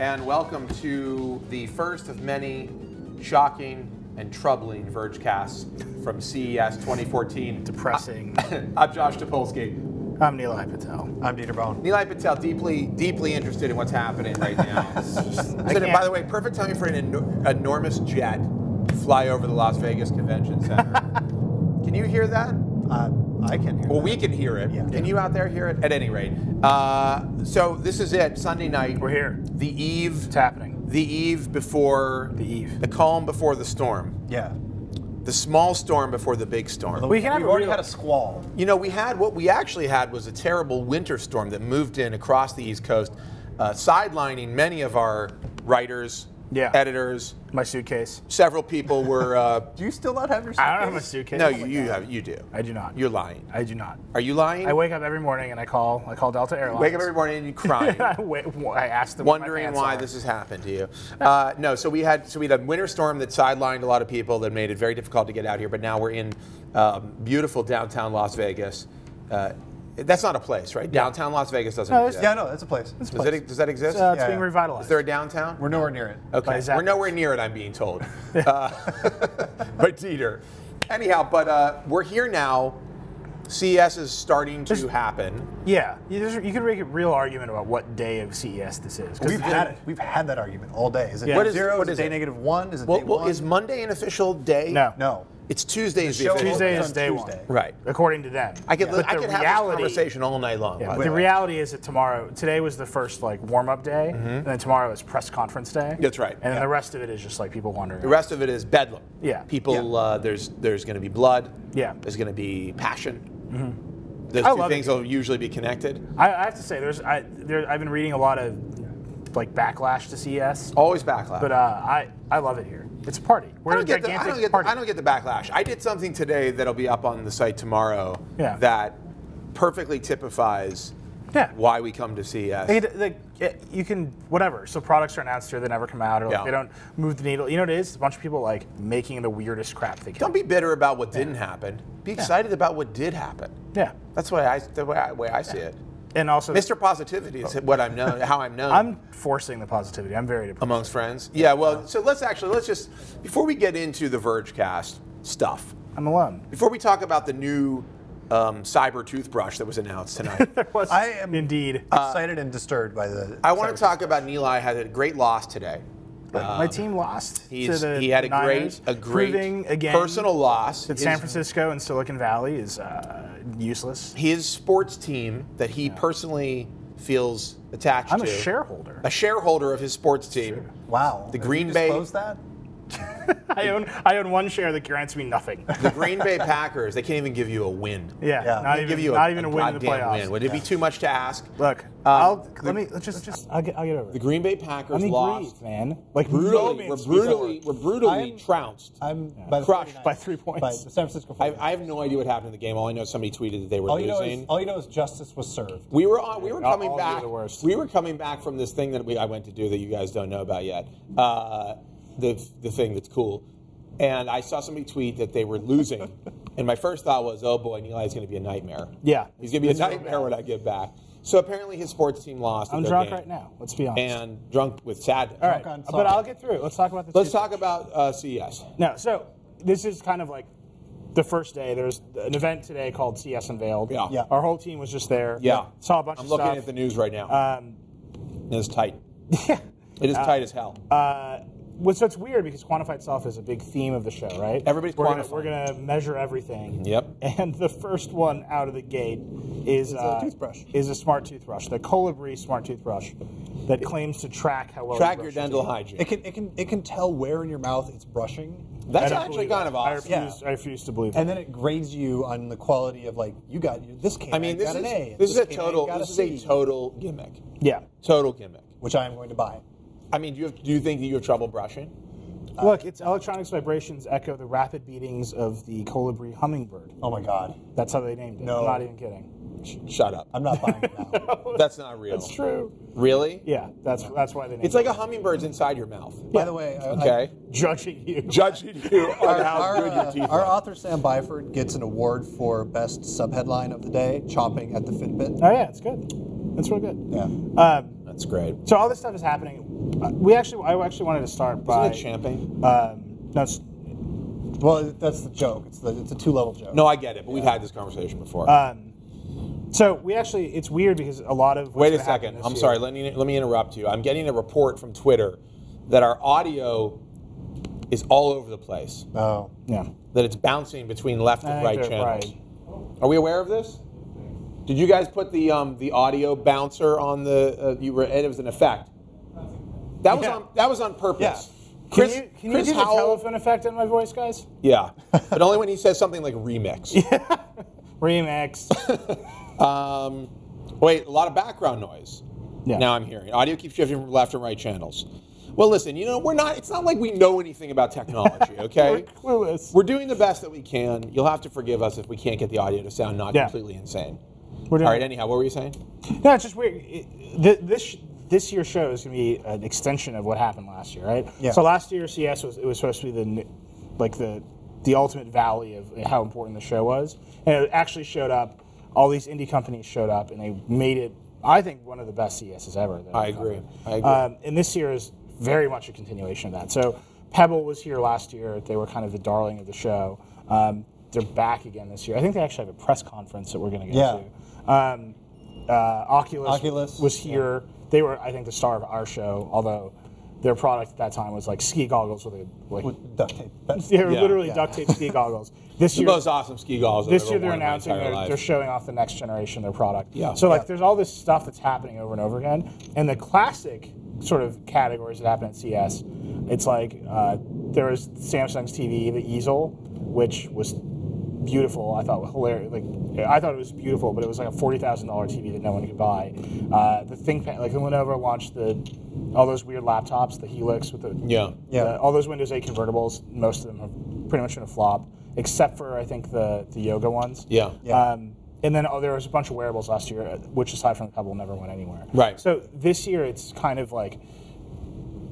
and welcome to the first of many shocking and troubling Vergecasts from CES 2014. Depressing. I'm Josh Topolsky. I'm Nilay Patel. I'm Dieter Bone. Nilay Patel, deeply interested in what's happening right now. By the way, perfect timing for an enormous jet to fly over the Las Vegas Convention Center. Can you hear that? I can hear it. Well, we can hear it. Yeah. Can you out there hear it? At any rate. So this is it, Sunday night. We're here. The eve. It's happening. The eve before. The eve. The calm before the storm. Yeah. The small storm before the big storm. We've already had a squall. You know, what we actually had was a terrible winter storm that moved in across the East Coast, sidelining many of our writers, editors. My suitcase. Several people were. Do you still not have your suitcase? I don't have my suitcase. No, you do. I do not. You're lying. I do not. Are you lying? I wake up every morning and I call Delta Airlines. Wake up every morning and you cry. I ask them. Wondering why this has happened to you. No, so we had a winter storm that sidelined a lot of people that made it very difficult to get out here. But now we're in beautiful downtown Las Vegas. That's not a place, right? Downtown Las Vegas doesn't exist. Yeah, no, that's a place. Does that exist? It's being revitalized. Is there a downtown? We're nowhere near it. Okay, Exactly. we're nowhere near it, I'm being told. But Dieter. Anyhow, but we're here now. CES is starting to happen. Yeah, you can make a real argument about what day of CES this is. We've had that argument all day. Is it Yeah. day zero? What is is it day it? -1? Is it day 1? Well, is Monday an official day? No. No. It's Tuesday is the show official Tuesday day. is day Tuesday. 1. Right. According to them. I could But have the this conversation all night long. Yeah, by the way. reality is that today was the first warm-up day, and then tomorrow is press conference day. That's right. And then the rest of it is just people wandering. The rest of it is bedlam. Yeah. People, there's going to be blood. Yeah. There's going to be passion. I Those two love things it. will usually be connected. I have to say, I've been reading a lot of backlash to CES, Always backlash. but I love it here. It's a party. We're I a gigantic party. don't get the backlash. I did something today that'll be up on the site tomorrow Yeah. that perfectly typifies why we come to CES. You can whatever. So products are announced here, they never come out, or they don't move the needle. You know what it is? A bunch of people making the weirdest crap they can. Don't be bitter about what didn't happen. Be excited about what did happen. Yeah. That's the way I see it. And also, Mr. Positivity is what I'm known, how I'm known. I'm forcing the positivity. I'm very depressed. Amongst friends. Yeah. Well, so let's just before we get into the Vergecast stuff. I'm alone. Before we talk about the new cyber toothbrush that was announced tonight. I am indeed excited and disturbed by the. I want to talk about Nilay had a great loss today. My team lost. He had a great again personal loss. That San Francisco and Silicon Valley is useless. His sports team that he personally feels attached to. I'm a shareholder. A shareholder of his sports team. Wow. The Green Bay. Disclose that? I own one share that grants me nothing. The Green Bay Packers, they can't even give you a win. Yeah. Not even a win in the goddamn playoffs. win. Would it be too much to ask? Look, I'll get over it. The Green Bay Packers Let me lost. breathe, man. Brutally. We're brutally trounced. crushed by 3 points. By the San Francisco 49ers. I have no idea what happened in the game. All I know is somebody tweeted that they were losing. All you know is justice was served. We were coming back. The worst. We were coming back from this thing that I went to do that you guys don't know about yet. The thing that's cool. And I saw somebody tweet that they were losing. And my first thought was, oh boy, Nilay's going to be a nightmare. Yeah. He's going to be a nightmare when I get back. So apparently his sports team lost. I'm drunk right now. Let's be honest. And drunk with sadness. All right, but I'll get through it. Let's talk about this. Let's talk about CES. No, so this is kind of like the first day. There's an event today called CES Unveiled. Yeah. Our whole team was just there. Yeah. Saw a bunch of stuff. I'm looking at the news right now. It's tight. Yeah. It is tight as hell. So it's weird because quantify itself is a big theme of the show, right? Everybody's quantifying. We're going to measure everything. Yep. And the first one out of the gate is a toothbrush. Is a smart toothbrush, the Colibri smart toothbrush that claims to track how well track you your brush dental hygiene. It can tell where in your mouth it's brushing. That's actually kind of awesome. I refuse to believe And that. then it grades you on the quality of you got this canine. I mean, this got an A. is a C. total gimmick. Yeah. Total gimmick. Which I am going to buy. I mean, do you think that you have trouble brushing? Look, its electronics vibrations echo the rapid beatings of the Colibri hummingbird. Oh my God. That's how they named it. No. I'm not even kidding. Shut up. I'm not buying it now. That's not real. That's true. Really? Yeah, that's why they named It's like a hummingbird's inside your mouth. By the way, judging you. Judging you on how good your teeth our are. author Sam Byford gets an award for best subheadline of the day, chomping at the Fitbit. Oh yeah, it's good. It's real good. Yeah. That's great. So all this stuff is happening. I actually wanted to start by. Isn't it champagne? No, it's, Well, that's the joke. It's a 2-level joke. No, I get it, but we've had this conversation before. so it's weird because a lot of. Wait a second. I'm sorry. Let me interrupt you. I'm getting a report from Twitter that our audio is all over the place. Oh. Yeah. That it's bouncing between left and right channels. Right. Are we aware of this? Did you guys put the audio bouncer on the? It was an effect. That was on purpose. Yeah. Chris, Can you Chris do the Howell, telephone effect in my voice, guys? Yeah, but only when he says something like remix. Remix. Wait, a lot of background noise. Yeah. Now I'm hearing. Audio keeps shifting from left and right channels. Well, listen, it's not like we know anything about technology, okay? We're clueless. We're doing the best that we can. You'll have to forgive us if we can't get the audio to sound not completely insane. All right, anyhow, what were you saying? No, it's just weird. This year's show is going to be an extension of what happened last year, right? Yeah. So last year, CES was supposed to be the ultimate valley of how important the show was, and it actually showed up. All these indie companies showed up, and they made it, I think, one of the best CESs ever. I agree. And this year is very much a continuation of that. So Pebble was here last year. They were kind of the darling of the show. They're back again this year. I think they actually have a press conference that we're going to go to. Oculus was here. Yeah. They were, I think, the star of our show, although their product at that time was like ski goggles with duct tape. They were literally duct tape ski goggles. This year, the most awesome ski goggles. This year they're announcing they're showing off the next generation of their product. Yeah. So there's all this stuff that's happening over and over again, and the classic sort of categories that happen at CES, it's like there was Samsung's TV, the easel, which was beautiful. I thought hilarious. I thought it was beautiful, but it was like a $40,000 TV that no one could buy. The ThinkPad, the Lenovo launched all those weird laptops, the Helix with all those Windows 8 convertibles. Most of them have pretty much been a flop, except for I think the Yoga ones. Yeah. And then there was a bunch of wearables last year, which aside from the Pebble never went anywhere. Right. So this year it's kind of like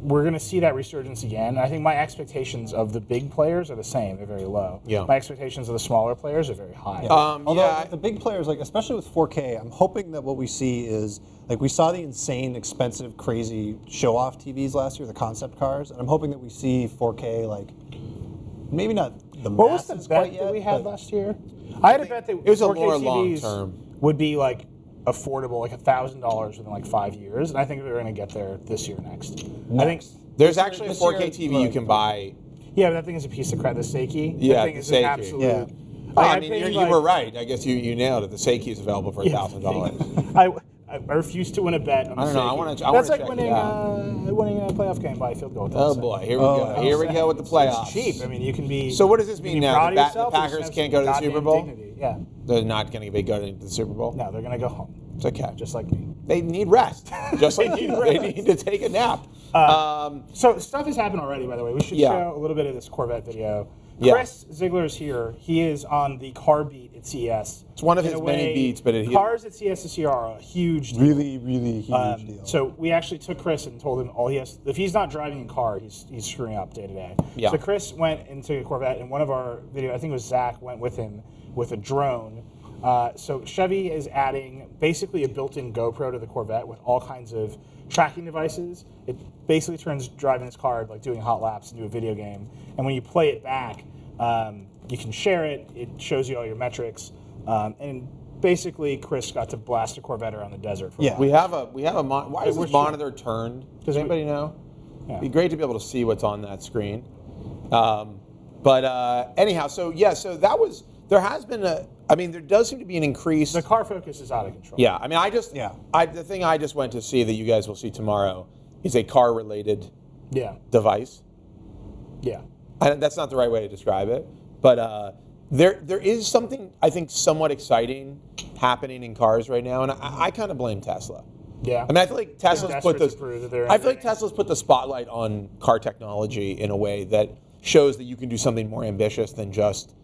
we're going to see that resurgence again. And I think my expectations of the big players are the same. They're very low. Yeah. My expectations of the smaller players are very high. Although the big players, especially with 4K, I'm hoping that what we see is, we saw the insane, expensive, crazy show-off TVs last year, the concept cars, and I'm hoping that we see 4K, maybe not the What was the masses bet quite yet, that we had last year? I had a bet that it was 4K a more TVs long-term would be affordable, $1,000 within 5 years, and I think they're going to get there this year next. I think there's actually a 4K TV you can buy. Yeah, but that thing is a piece of crap. The Seiki. Yeah, that thing is an absolute. Yeah. You were right. I guess you nailed it. The Seiki is available for $1,000. I refuse to win a bet on the Seiki. I want to. That's like winning a playoff game by a field goal. Oh boy, here we go. Here we go with the playoffs. It's cheap. I mean, you can be. So what does this mean now? The Packers can't go to the Super Bowl. Dignity. Yeah. They're not going to be going to the Super Bowl. No, they're going to go home. It's okay. Just like me. They need rest. Just like you. They need to take a nap. So stuff has happened already, by the way. We should show a little bit of this Corvette video. Chris Ziegler is here. He is on the car beat at CES. It's one of his many beats, but cars at CES this year are a huge deal. Really, really huge deal. So we actually took Chris and told him if he's not driving a car, he's screwing up day to day. Yeah. So Chris went into a Corvette, and one of our video, I think it was Zach, went with him with a drone. So Chevy is adding basically a built-in GoPro to the Corvette with all kinds of tracking devices. It basically turns driving this car like doing hot laps into a video game. And when you play it back, you can share it. It shows you all your metrics. And basically, Chris got to blast a Corvette around the desert. For a while. We have a why is this monitor turned? Does anybody know? Yeah. It'd be great to be able to see what's on that screen. But anyhow, so that was. There has been there does seem to be an increase. The car focus is out of control. Yeah, I mean, the thing I just went to see that you guys will see tomorrow is a car-related device. Yeah. That's not the right way to describe it, but there is something, I think, somewhat exciting happening in cars right now, and I kind of blame Tesla. Yeah. I mean, I feel like Tesla's put the spotlight on car technology in a way that shows that you can do something more ambitious than just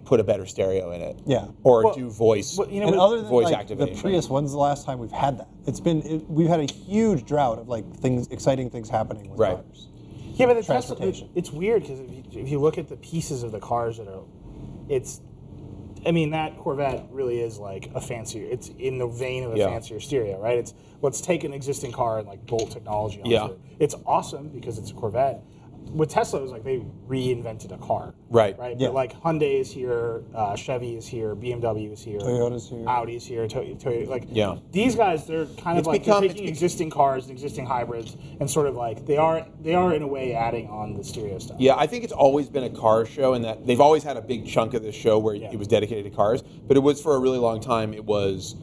put a better stereo in it, or do voice. And other than voice activation. The Prius, when's the last time we've had that? We've had a huge drought of exciting things happening with cars. Yeah, but the Tesla, it's weird because if you look at the pieces of the cars that are, I mean, that Corvette really is like a fancier. It's in the vein of a fancier stereo, right? It's let's take an existing car and like bolt technology onto it. It's awesome because it's a Corvette. With Tesla, it was like they reinvented a car. Right. Yeah. But like Hyundai is here, Chevy is here, BMW is here, Toyota's here, Audi is here, Toyota. Like these guys, they're kind of like they're taking existing cars and existing hybrids and sort of like they are in a way adding on the stereo stuff. Yeah, I think it's always been a car show, and that they've always had a big chunk of the show where it was dedicated to cars. But it was for a really long time. It was,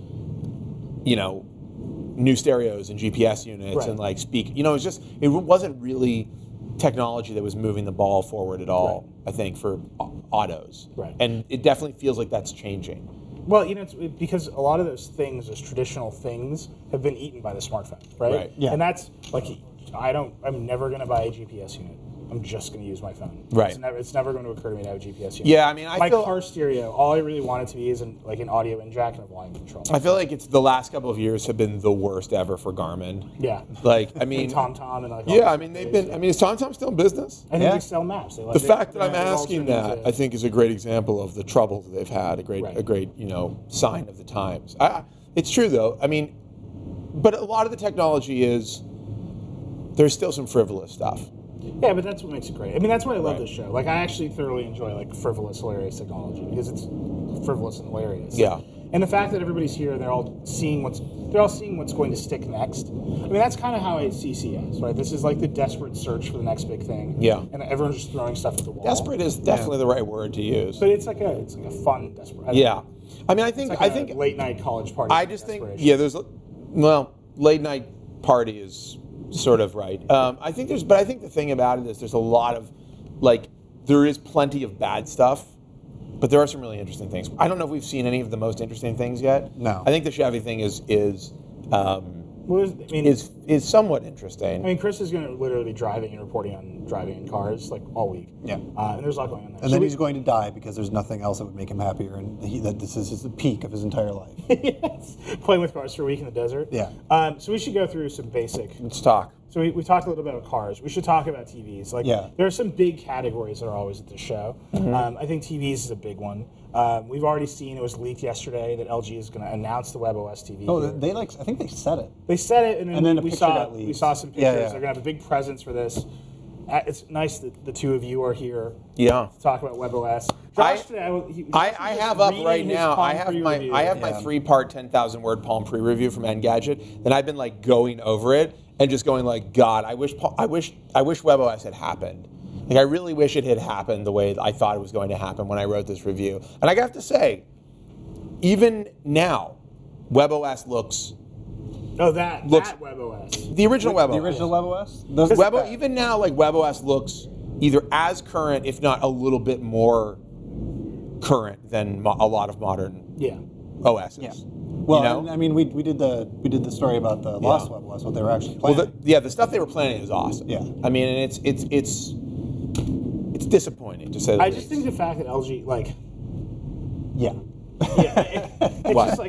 new stereos and GPS units and like speak. It was just it wasn't really technology that was moving the ball forward at all, I think, for autos. Right. And it definitely feels like that's changing. Well, it's because a lot of those things, those traditional things, have been eaten by the smartphone, right? Yeah. And that's like, I'm never going to buy a GPS unit. I'm just going to use my phone. Right. It's never going to occur to me to have a GPS unit. Yeah, I mean, my car stereo, all I really want it to be is an audio in jack and a volume control. I feel like it's the last couple of years have been the worst ever for Garmin. Yeah. Like, I mean, and TomTom and like. Yeah, I mean, they've been. I mean, is TomTom still in business? I think they sell maps. The fact that I'm asking that, I think, is a great example of the troubles they've had. A great, sign of the times. It's true though. I mean, but a lot of the technology is. There's still some frivolous stuff. Yeah, but that's what makes it great. I mean, that's why I love this show. Like, I actually thoroughly enjoy like frivolous, hilarious technology because it's frivolous and hilarious. Yeah. And the fact that everybody's here and they're all seeing what's going to stick next. I mean, that's kind of how I see CES, right? This is like the desperate search for the next big thing. Yeah. And everyone's just throwing stuff at the wall. Desperate is definitely the right word to use. But it's like a fun desperate. Yeah. I mean, I think late night college party. I just think late night party is sort of right. I think the thing about it is there's a lot of there is plenty of bad stuff, but there are some really interesting things. I don't know if we've seen any of the most interesting things yet. No. I think the Chevy thing is somewhat interesting. I mean, Chris is going to literally be driving and reporting on driving in cars like all week. Yeah. And there's a lot going on there. And then he's going to die because there's nothing else that would make him happier, and that this is the peak of his entire life. Yes. Playing with cars for a week in the desert. Yeah. So we should go through some basic. Let's talk. So we talked a little bit about cars. We should talk about TVs. There are some big categories that are always at the show. Mm-hmm. I think TVs is a big one. We've already seen, it was leaked yesterday, that LG is going to announce the WebOS TV. Oh, I think they said it. They said it, and then we saw some pictures. Yeah. They're going to have a big presence for this. It's nice that the two of you are here. Yeah. To talk about WebOS. I have up right now. I have my 3-part 10,000-word Palm pre-review from Engadget. Then I've been going over it and just going God, I wish WebOS had happened. I really wish it had happened the way I thought it was going to happen when I wrote this review. And I have to say, even now, WebOS looks. Oh, that WebOS. The original WebOS. The original WebOS? Even now, WebOS looks either as current, if not a little bit more current than a lot of modern OSs. Yeah. Well, I mean, we did the story about the lost WebOS, what they were actually planning. Well, the stuff they were planning is awesome. Yeah. I mean, and it's disappointing to say the least. I just think the fact that LG it's what? just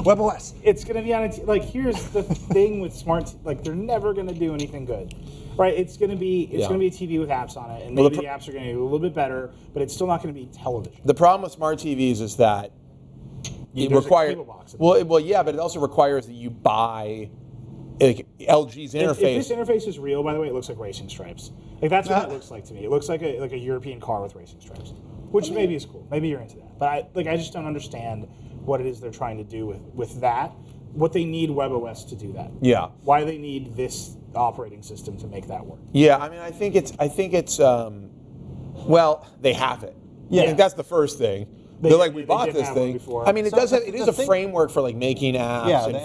WebOS. It's going to be on here's the thing with smart they're never going to do anything good. Right? It's going to be a TV with apps on it, and maybe the apps are going to be a little bit better, but it's still not going to be television. The problem with smart TVs is that it requires but it also requires that you buy LG's interface. If this interface is real, by the way, it looks like racing stripes. That's what it looks like to me. It looks like a European car with racing stripes, which maybe is cool. Maybe you're into that, but I just don't understand what it is they're trying to do with that. What they need WebOS to do that. Yeah. Why they need this operating system to make that work. Yeah, I mean, I think it's they have it. Yeah. I think that's the first thing. They're we bought this thing. I mean, it is a framework for making apps and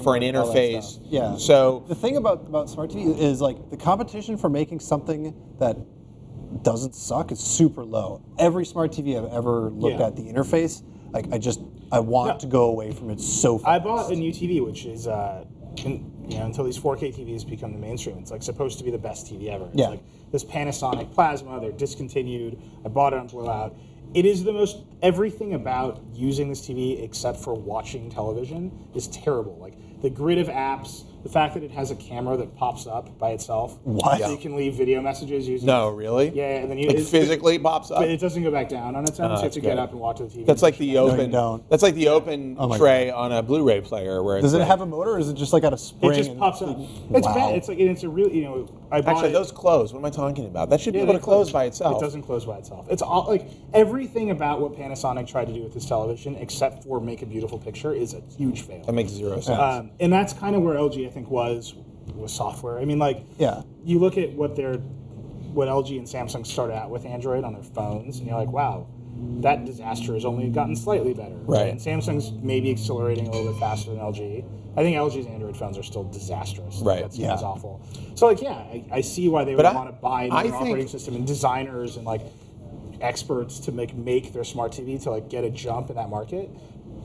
for an interface. Yeah. So the thing about smart TV is the competition for making something that doesn't suck is super low. Every smart TV I've ever looked at, the interface, I want to go away from it so fast. I bought a new TV, which is until these 4K TVs become the mainstream, it's supposed to be the best TV ever. It's this Panasonic Plasma. They're discontinued. I bought it on blowout. It is the most, everything about using this TV except for watching television is terrible. The grid of apps, the fact that it has a camera that pops up by itself. What? So you can leave video messages using. No, really? Yeah, and then you like physically pops up. But it doesn't go back down on its own. So you have to get up and watch the TV. That's like the open. don't. That's like the open my tray on a Blu-ray player. Where Does it's it like, have a motor, or is it just like got a spring? It just pops up. It's bad. It's like it's a real. I bought Actually, it. those close. What am I talking about? That should be Yeah, able to they close by itself. It doesn't close by itself. It's all like everything about what Panasonic tried to do with this television, except for make a beautiful picture, is a huge fail. That makes zero sense. And that's kind of where LG, I think, was software. I mean, like, you look at what LG and Samsung started out with Android on their phones, and you're like, wow, that disaster has only gotten slightly better. Right. And Samsung's maybe accelerating a little bit faster than LG. I think LG's Android phones are still disastrous. Right. That seems awful. So, like, I see why they would want to buy an operating system and designers and, like, experts to make their smart TV to, like, get a jump in that market.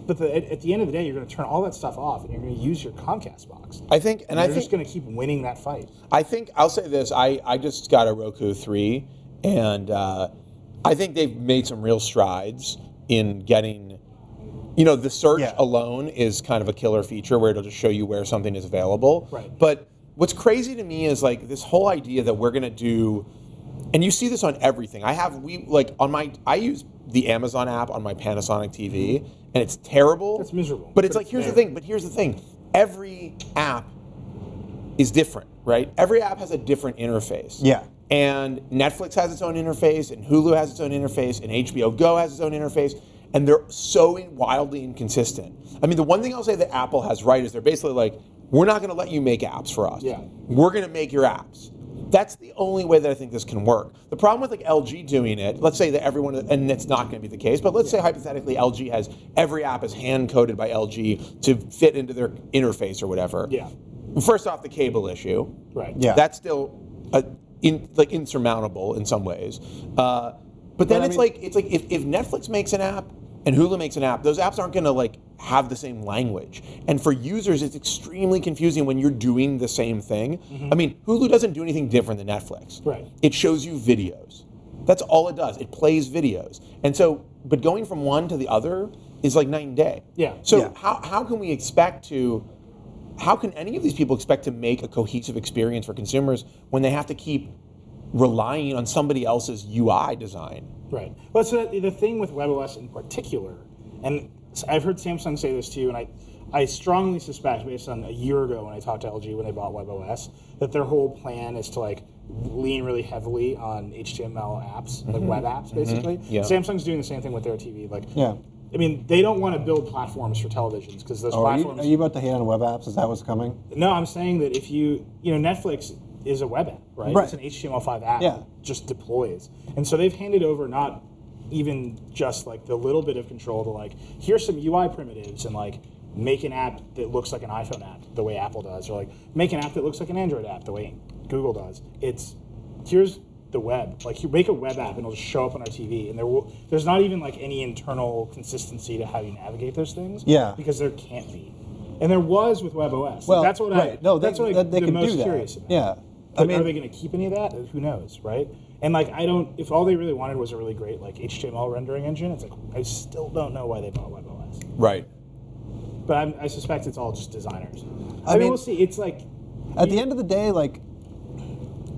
But at the end of the day, you're going to turn all that stuff off, and you're going to use your Comcast box. I think, and you're just going to keep winning that fight. I think I'll say this: I just got a Roku 3, and I think they've made some real strides in getting. You know, the search alone is kind of a killer feature where it'll just show you where something is available. Right. But what's crazy to me is like this whole idea that we're going to do. And you see this on everything. I use the Amazon app on my Panasonic TV, and it's terrible. It's miserable. But it's like, here's the thing. Every app is different, right? Every app has a different interface. Yeah. And Netflix has its own interface, and Hulu has its own interface, and HBO Go has its own interface, and they're so wildly inconsistent. I mean, the one thing I'll say that Apple has right is they're basically like, we're not going to let you make apps for us. Yeah. We're going to make your apps. That's the only way that I think this can work. The problem with like LG doing it, let's say that everyone, and it's not going to be the case, but let's say hypothetically LG has, every app is hand-coded by LG to fit into their interface or whatever. Yeah. First off, the cable issue. Right. Yeah. That's still insurmountable in some ways. But then it's like if Netflix makes an app and Hulu makes an app, those apps aren't going to like have the same language. And for users, it's extremely confusing when you're doing the same thing. Mm-hmm. I mean, Hulu doesn't do anything different than Netflix. Right. It shows you videos. That's all it does. It plays videos. And so, but going from one to the other is like night and day. Yeah. So how can we expect to, how can any of these people expect to make a cohesive experience for consumers when they have to keep relying on somebody else's UI design? Right. Well, so the thing with WebOS in particular, and I've heard Samsung say this too, and I strongly suspect, based on a year ago when I talked to LG when they bought WebOS, that their whole plan is to like lean really heavily on HTML apps, like web apps, basically. Yeah. Samsung's doing the same thing with their TV. I mean, they don't want to build platforms for televisions because those platforms. Are you about to hate on web apps? Is that what's coming? No, I'm saying that if Netflix is a web app, right? It's an HTML5 app that just deploys. And so they've handed over not even just like the little bit of control to like, here's some UI primitives and like make an app that looks like an iPhone app the way Apple does, or like make an app that looks like an Android app the way Google does. Here's the web. Like you make a web app and it'll just show up on our TV, and there's not even like any internal consistency to how you navigate those things. Yeah. Because there can't be. And there was with WebOS. Well, that's what they I'm can most do that. curious about. Yeah. Are they going to keep any of that? Who knows, right? And like, if all they really wanted was a really great like HTML rendering engine, it's like I still don't know why they bought WebOS. Right. But I suspect it's all just designers. I mean, we'll see. It's like at the end of the day, like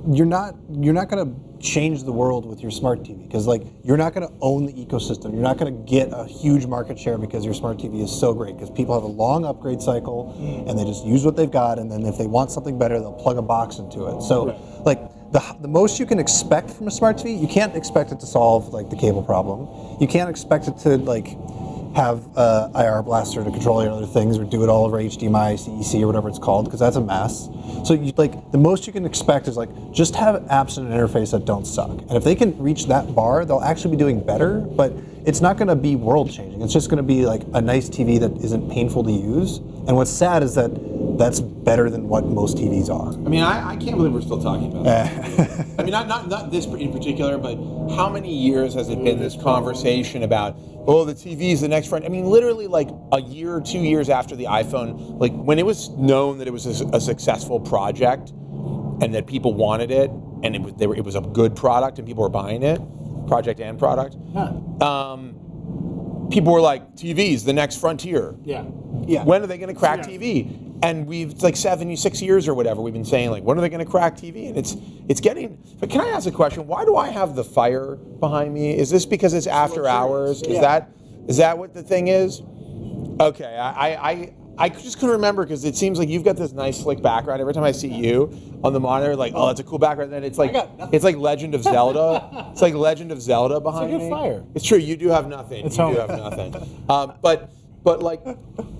you're not going to change the world with your smart TV because like you're not going to own the ecosystem. You're not going to get a huge market share because your smart TV is so great because people have a long upgrade cycle and they just use what they've got, and then if they want something better, they'll plug a box into it. So like the most you can expect from a smart TV, you can't expect it to solve like the cable problem. You can't expect it to like have IR blaster to control your other things or do it all over HDMI, CEC, or whatever it's called, because that's a mess. So the most you can expect is like just have apps in an interface that don't suck. And if they can reach that bar, they'll actually be doing better, but it's not going to be world changing. It's just going to be like a nice TV that isn't painful to use. And what's sad is that that's better than what most TVs are. I mean, I can't believe we're still talking about that. I mean, not this in particular, but how many years has it been this conversation about, oh, the TV is the next friend? I mean, literally like a year or 2 years after the iPhone, like when it was known that it was a successful project and that people wanted it and it was a good product and people were buying it, project and product, people were like, TV's the next frontier. Yeah. When are they going to crack TV? And we've like 6 years or whatever. We've been saying like, when are they going to crack TV? And it's getting. But can I ask a question? Why do I have the fire behind me? Is this because it's after hours? Yeah. Is that what the thing is? Okay, I just couldn't remember because it seems like you've got this nice slick background. Every time I see you on the monitor, like, oh, that's a cool background. And then it's like Legend of Zelda. It's like Legend of Zelda behind me. It's a good fire. It's true. You do have nothing. It's you home. do have nothing. But like,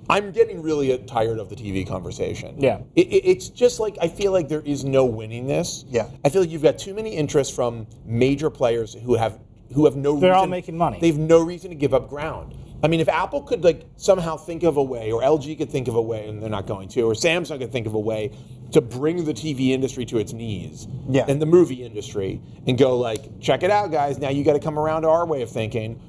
I'm getting really tired of the TV conversation. Yeah. It's just like I feel like there is no winning this. Yeah. I feel like you've got too many interests from major players who have no reason. They're all making money. They've no reason to give up ground. I mean, if Apple could like somehow think of a way, or LG could think of a way, and they're not going to, or Samsung could think of a way to bring the TV industry to its knees, and the movie industry, and go like, check it out, guys. Now you got to come around to our way of thinking.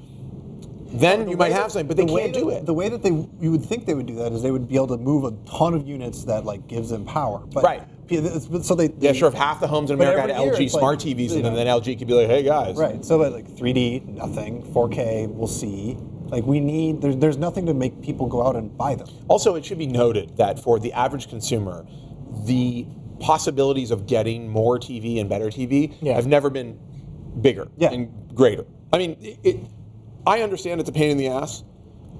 Then you might have something, but they can't do it. The way that you would think they would do that is they would be able to move a ton of units that like gives them power. But right. So they sure. If half the homes in America had LG smart TVs in them, then LG could be like, hey guys. Right. So like 3D, nothing. 4K, we'll see. Like we need. There's nothing to make people go out and buy them. Also, it should be noted that for the average consumer, the possibilities of getting more TV and better TV have never been bigger and greater. I mean, I understand it's a pain in the ass,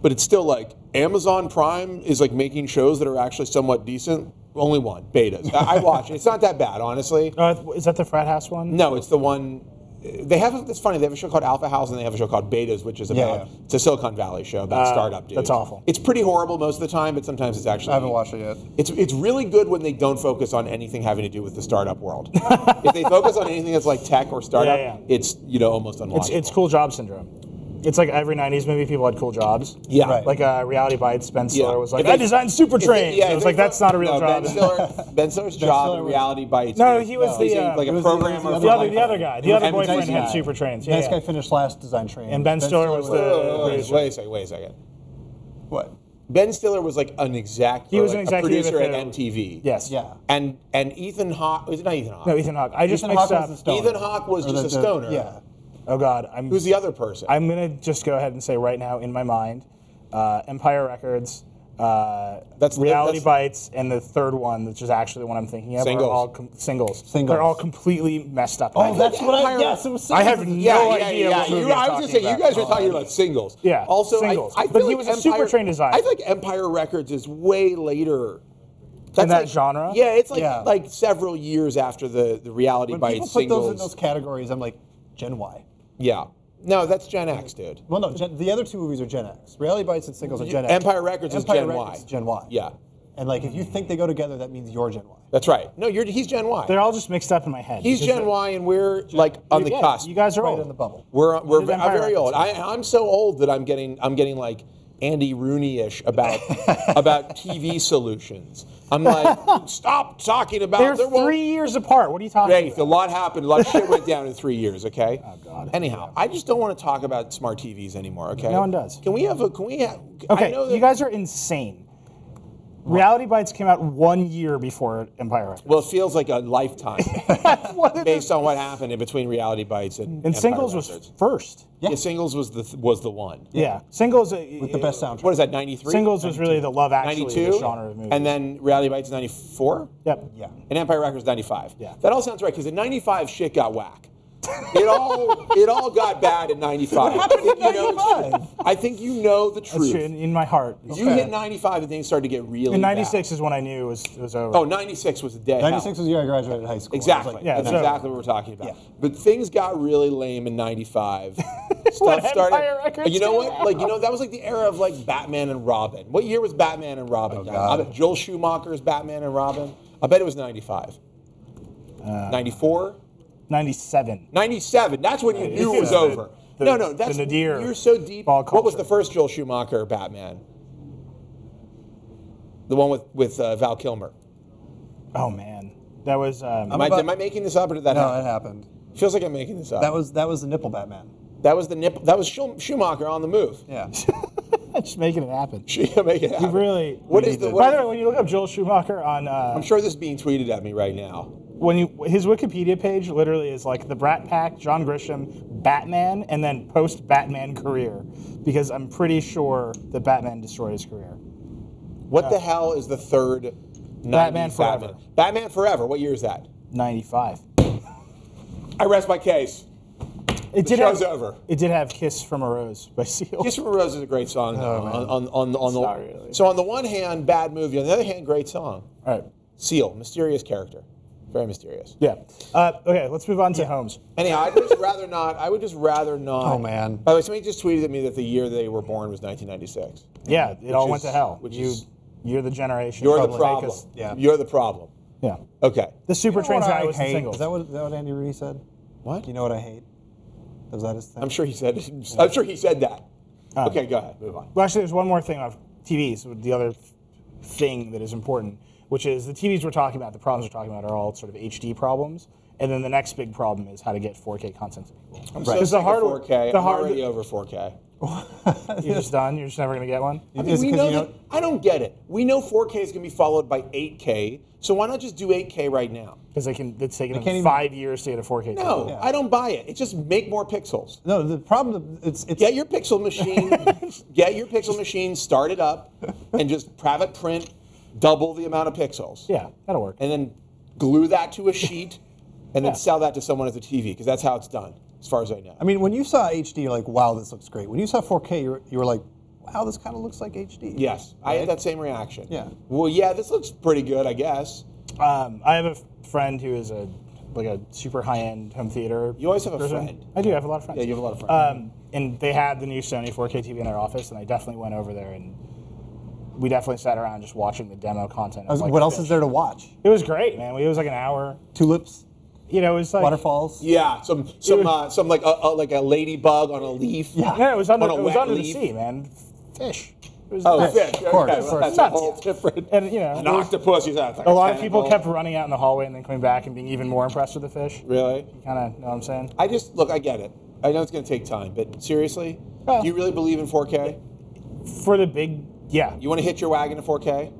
but it's still like Amazon Prime is like making shows that are actually somewhat decent. Only one, Betas. I watch it. It's not that bad, honestly. Is that the Frat House one? No, it's the one. They have. It's funny. They have a show called Alpha House, and they have a show called Betas, which is about it's a Silicon Valley show about startup dudes. That's awful. It's pretty horrible most of the time, but sometimes it's actually. I haven't watched it yet. It's really good when they don't focus on anything having to do with the startup world. If they focus on anything that's like tech or startup, it's almost unwatchable. It's cool job syndrome. It's like every 90s movie, people had cool jobs. Yeah. Right. Like Reality Bites, Ben Stiller was like, I designed super trains. It was like, that's not a real job. Ben Stiller's job in Reality Bites. No, he was like a programmer. The other guy. The other boyfriend had super trains. This guy finished last design train. And Ben Stiller was the... Wait a second. What? Ben Stiller was like an exec. He was an executive producer at MTV. Yes. Yeah. And Ethan Hawke, was it not Ethan Hawke? No, Ethan Hawke. I just mixed up. Ethan Hawke was just a stoner. Yeah. Oh God, who's the other person? I'm gonna just go ahead and say right now in my mind, Empire Records, Reality Bites, and the third one, which is actually the one I'm thinking of, Singles. are all singles. They're all completely messed up. Oh, that's what I. Yes, it was. I have no idea. What movie I was gonna say you guys are talking about Singles. Yeah. Also, Singles. I feel but like he was a super train designer. I feel like Empire Records is way later. In that genre? Yeah, it's like several years after the Reality Bites People put Singles. those in those categories. I'm like, Gen Y. Yeah. No, that's Gen X, dude. Well, no, the other two movies are Gen X. Reality Bites and Singles are Gen X. Empire Records is Gen Y. Gen Y. Yeah. And like, if you think they go together, that means you're Gen Y. That's right. No, he's Gen Y. They're all just mixed up in my head. He's Gen Y, and we're like on the cusp. You guys are Right old. in the bubble. I'm very old. I'm so old that I'm getting like Andy Rooney-ish about TV solutions. I'm like, stop talking about. They're 3 years apart. What are you talking about? A lot happened. A lot of shit went down in 3 years. Okay. Oh God. Anyhow, I just don't want to talk about smart TVs anymore. Okay. No one does. Can we have? Okay, I know that, you guys are insane. Reality Bites came out 1 year before Empire Records. Well, it feels like a lifetime based on what happened in between Reality Bites and And Singles Records. was first. Yeah, Singles was the one. Yeah, Singles With the best soundtrack. What is that? 93. Singles was really the Love Actually 92 genre of movies. and then Reality Bites 94. Yep. Yeah. And Empire Records 95. Yeah. That all sounds right because in 95 shit got whack. It all got bad in 95. I think you know the That's truth. true. In my heart. You hit 95 and things started to get really In bad. 96 is when I knew it was over. Oh, 96 was the day. 96 was the year I graduated high school. Exactly. Yeah, That's so- exactly what we're talking about. Yeah. But things got really lame in 95. When Stuff started. Empire Records You know came what? out. Like that was like the era of like Batman and Robin. What year was Batman and Robin? God. I bet Joel Schumacher's Batman and Robin. I bet it was 95. 94. 97. 97. That's when you knew it was over. That's the Nadir you're so deep. ball What was culture. the first Joel Schumacher Batman? The one with Val Kilmer. Oh man, that was. Am I making this up or did that No, happen? it happened. Feels like I'm making this up. That was the nipple Batman. That was That was Schumacher on the move. Yeah. just making it happen. Make it happen. You really. What is the? By the way, when you look up Joel Schumacher on, I'm sure this is being tweeted at me right now. his Wikipedia page literally is like the Brat Pack, John Grisham, Batman, and then post Batman career, because I'm pretty sure that Batman destroyed his career. What the hell is the third 90s Batman Forever. Batman Forever. What year is that? 95. I rest my case. It The show's over. It did have "Kiss from a Rose" by Seal. Kiss from a Rose is a great song. So on the one hand, bad movie. On the other hand, great song. All right. Seal, mysterious character, very mysterious. Yeah. Okay, let's move on to homes. Anyhow, I would just rather not. Oh man. By the way, somebody just tweeted at me that the year they were born was 1996. Yeah, it all went to hell. You're the generation. You're the probably. problem. Yeah. You're the problem. Yeah. Okay. The Super Trans guy was in hate? singles. Is that what Andy Rooney said? What? You know what I hate? Was that his thing? I'm sure he said. I'm sure he said that. Okay, go ahead. Move on. Well, actually, there's one more thing of TVs. The other thing that is important, which is the TVs we're talking about, the problems we're talking about are all sort of HD problems. And then the next big problem is how to get 4K content to people. I'm so sick of 4K. I'm already over 4K. You're just done? You're just never going to get one? I mean, we know that, I don't get it. We know 4K is going to be followed by 8K, so why not just do 8K right now? Because it's taken them 5 years to get a 4K No, TV. I don't buy it. It's just make more pixels. No, the problem it's Get your pixel machine, start it up, and just have it print double the amount of pixels. Yeah, that'll work. And then glue that to a sheet, and then sell that to someone as a TV, because that's how it's done, as far as I know. I mean, when you saw HD, you're like, wow, this looks great. When you saw 4K, you were like, wow, this kind of looks like HD. Yes, right? I had that same reaction. Yeah. Well, yeah, this looks pretty good, I guess. I have a friend who is a super high-end home theater. You always have a person. friend. I do. I have a lot of friends. Yeah, you have a lot of friends. And they had the new Sony 4K TV in their office, and I definitely went over there, and we definitely sat around just watching the demo content. What else is there to watch? It was great, man. It was like an hour. Tulips? You know, it was like waterfalls. Yeah, some like a ladybug on a leaf. Yeah, no, it was under the leaf. sea, man. Fish. It was fish. Of course. Okay, well, that's a whole different. And you know, an octopus. Like a lot of people kept running out in the hallway and then coming back and being even more impressed with the fish. Really? You kind of know what I'm saying? I get it. I know it's going to take time, but seriously, do you really believe in 4K? For the big, yeah. You want to hitch your wagon to 4K?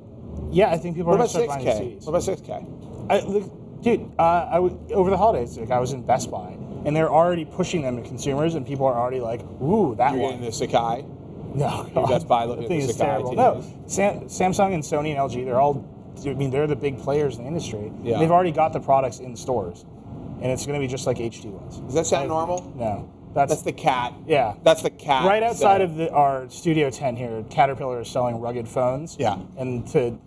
Yeah, I think people What are about going to start buying these TVs. What about 6K? Dude, over the holidays, I was in Best Buy, and they're already pushing them to consumers, and people are already like, "Ooh, that You're one." getting the Sakai? No, You're Best Buy looking at the Sakai terrible. TVs? No, Samsung and Sony and LG, they're the big players in the industry. Yeah. They've already got the products in stores, and it's going to be just like HD ones. Does that sound normal? No. That's the cat. Yeah. That's the cat. Right outside of our Studio 10 here, Caterpillar is selling rugged phones. Yeah. And to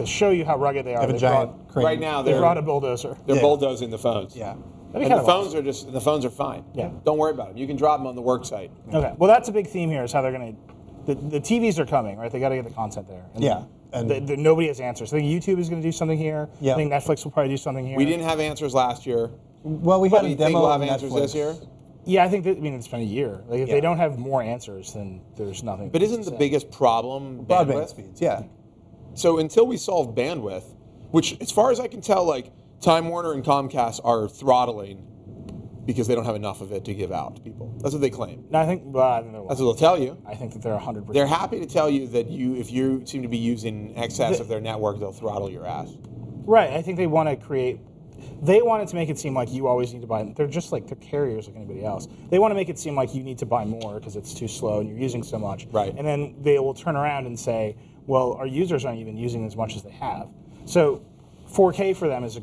show you how rugged they are, Have a giant crane. Right now, they brought a bulldozer. They're bulldozing the phones. Yeah. And the phones are fine. Yeah. Don't worry about them. You can drop them on the work site. Okay. Well, that's a big theme here is how they're going to. The TVs are coming, right? They got to get the content there. And Yeah. And nobody has answers. I think YouTube is going to do something here. Yeah. I think Netflix will probably do something here. We didn't have answers last year. well, we had Do a you think demo we'll of have answers Netflix. this year? Yeah, I think that. I mean, it's been a year. Like, if they don't have more answers, then there's nothing. But isn't the biggest problem Broadband bandwidth? speeds, yeah. So until we solve bandwidth, which, as far as I can tell, like Time Warner and Comcast are throttling because they don't have enough of it to give out to people. That's what they claim. No, I think they're That's what they'll tell you. I think that they're 100%. They're happy to tell you that if you seem to be using excess of their network, they'll throttle your ass. Right. I think they want to create. They wanted to make it seem like you always need to buy. They're just like they're carriers like anybody else. They want to make it seem like you need to buy more because it's too slow and you're using so much. Right. And then they will turn around and say, well, our users aren't even using as much as they have. So 4K for them is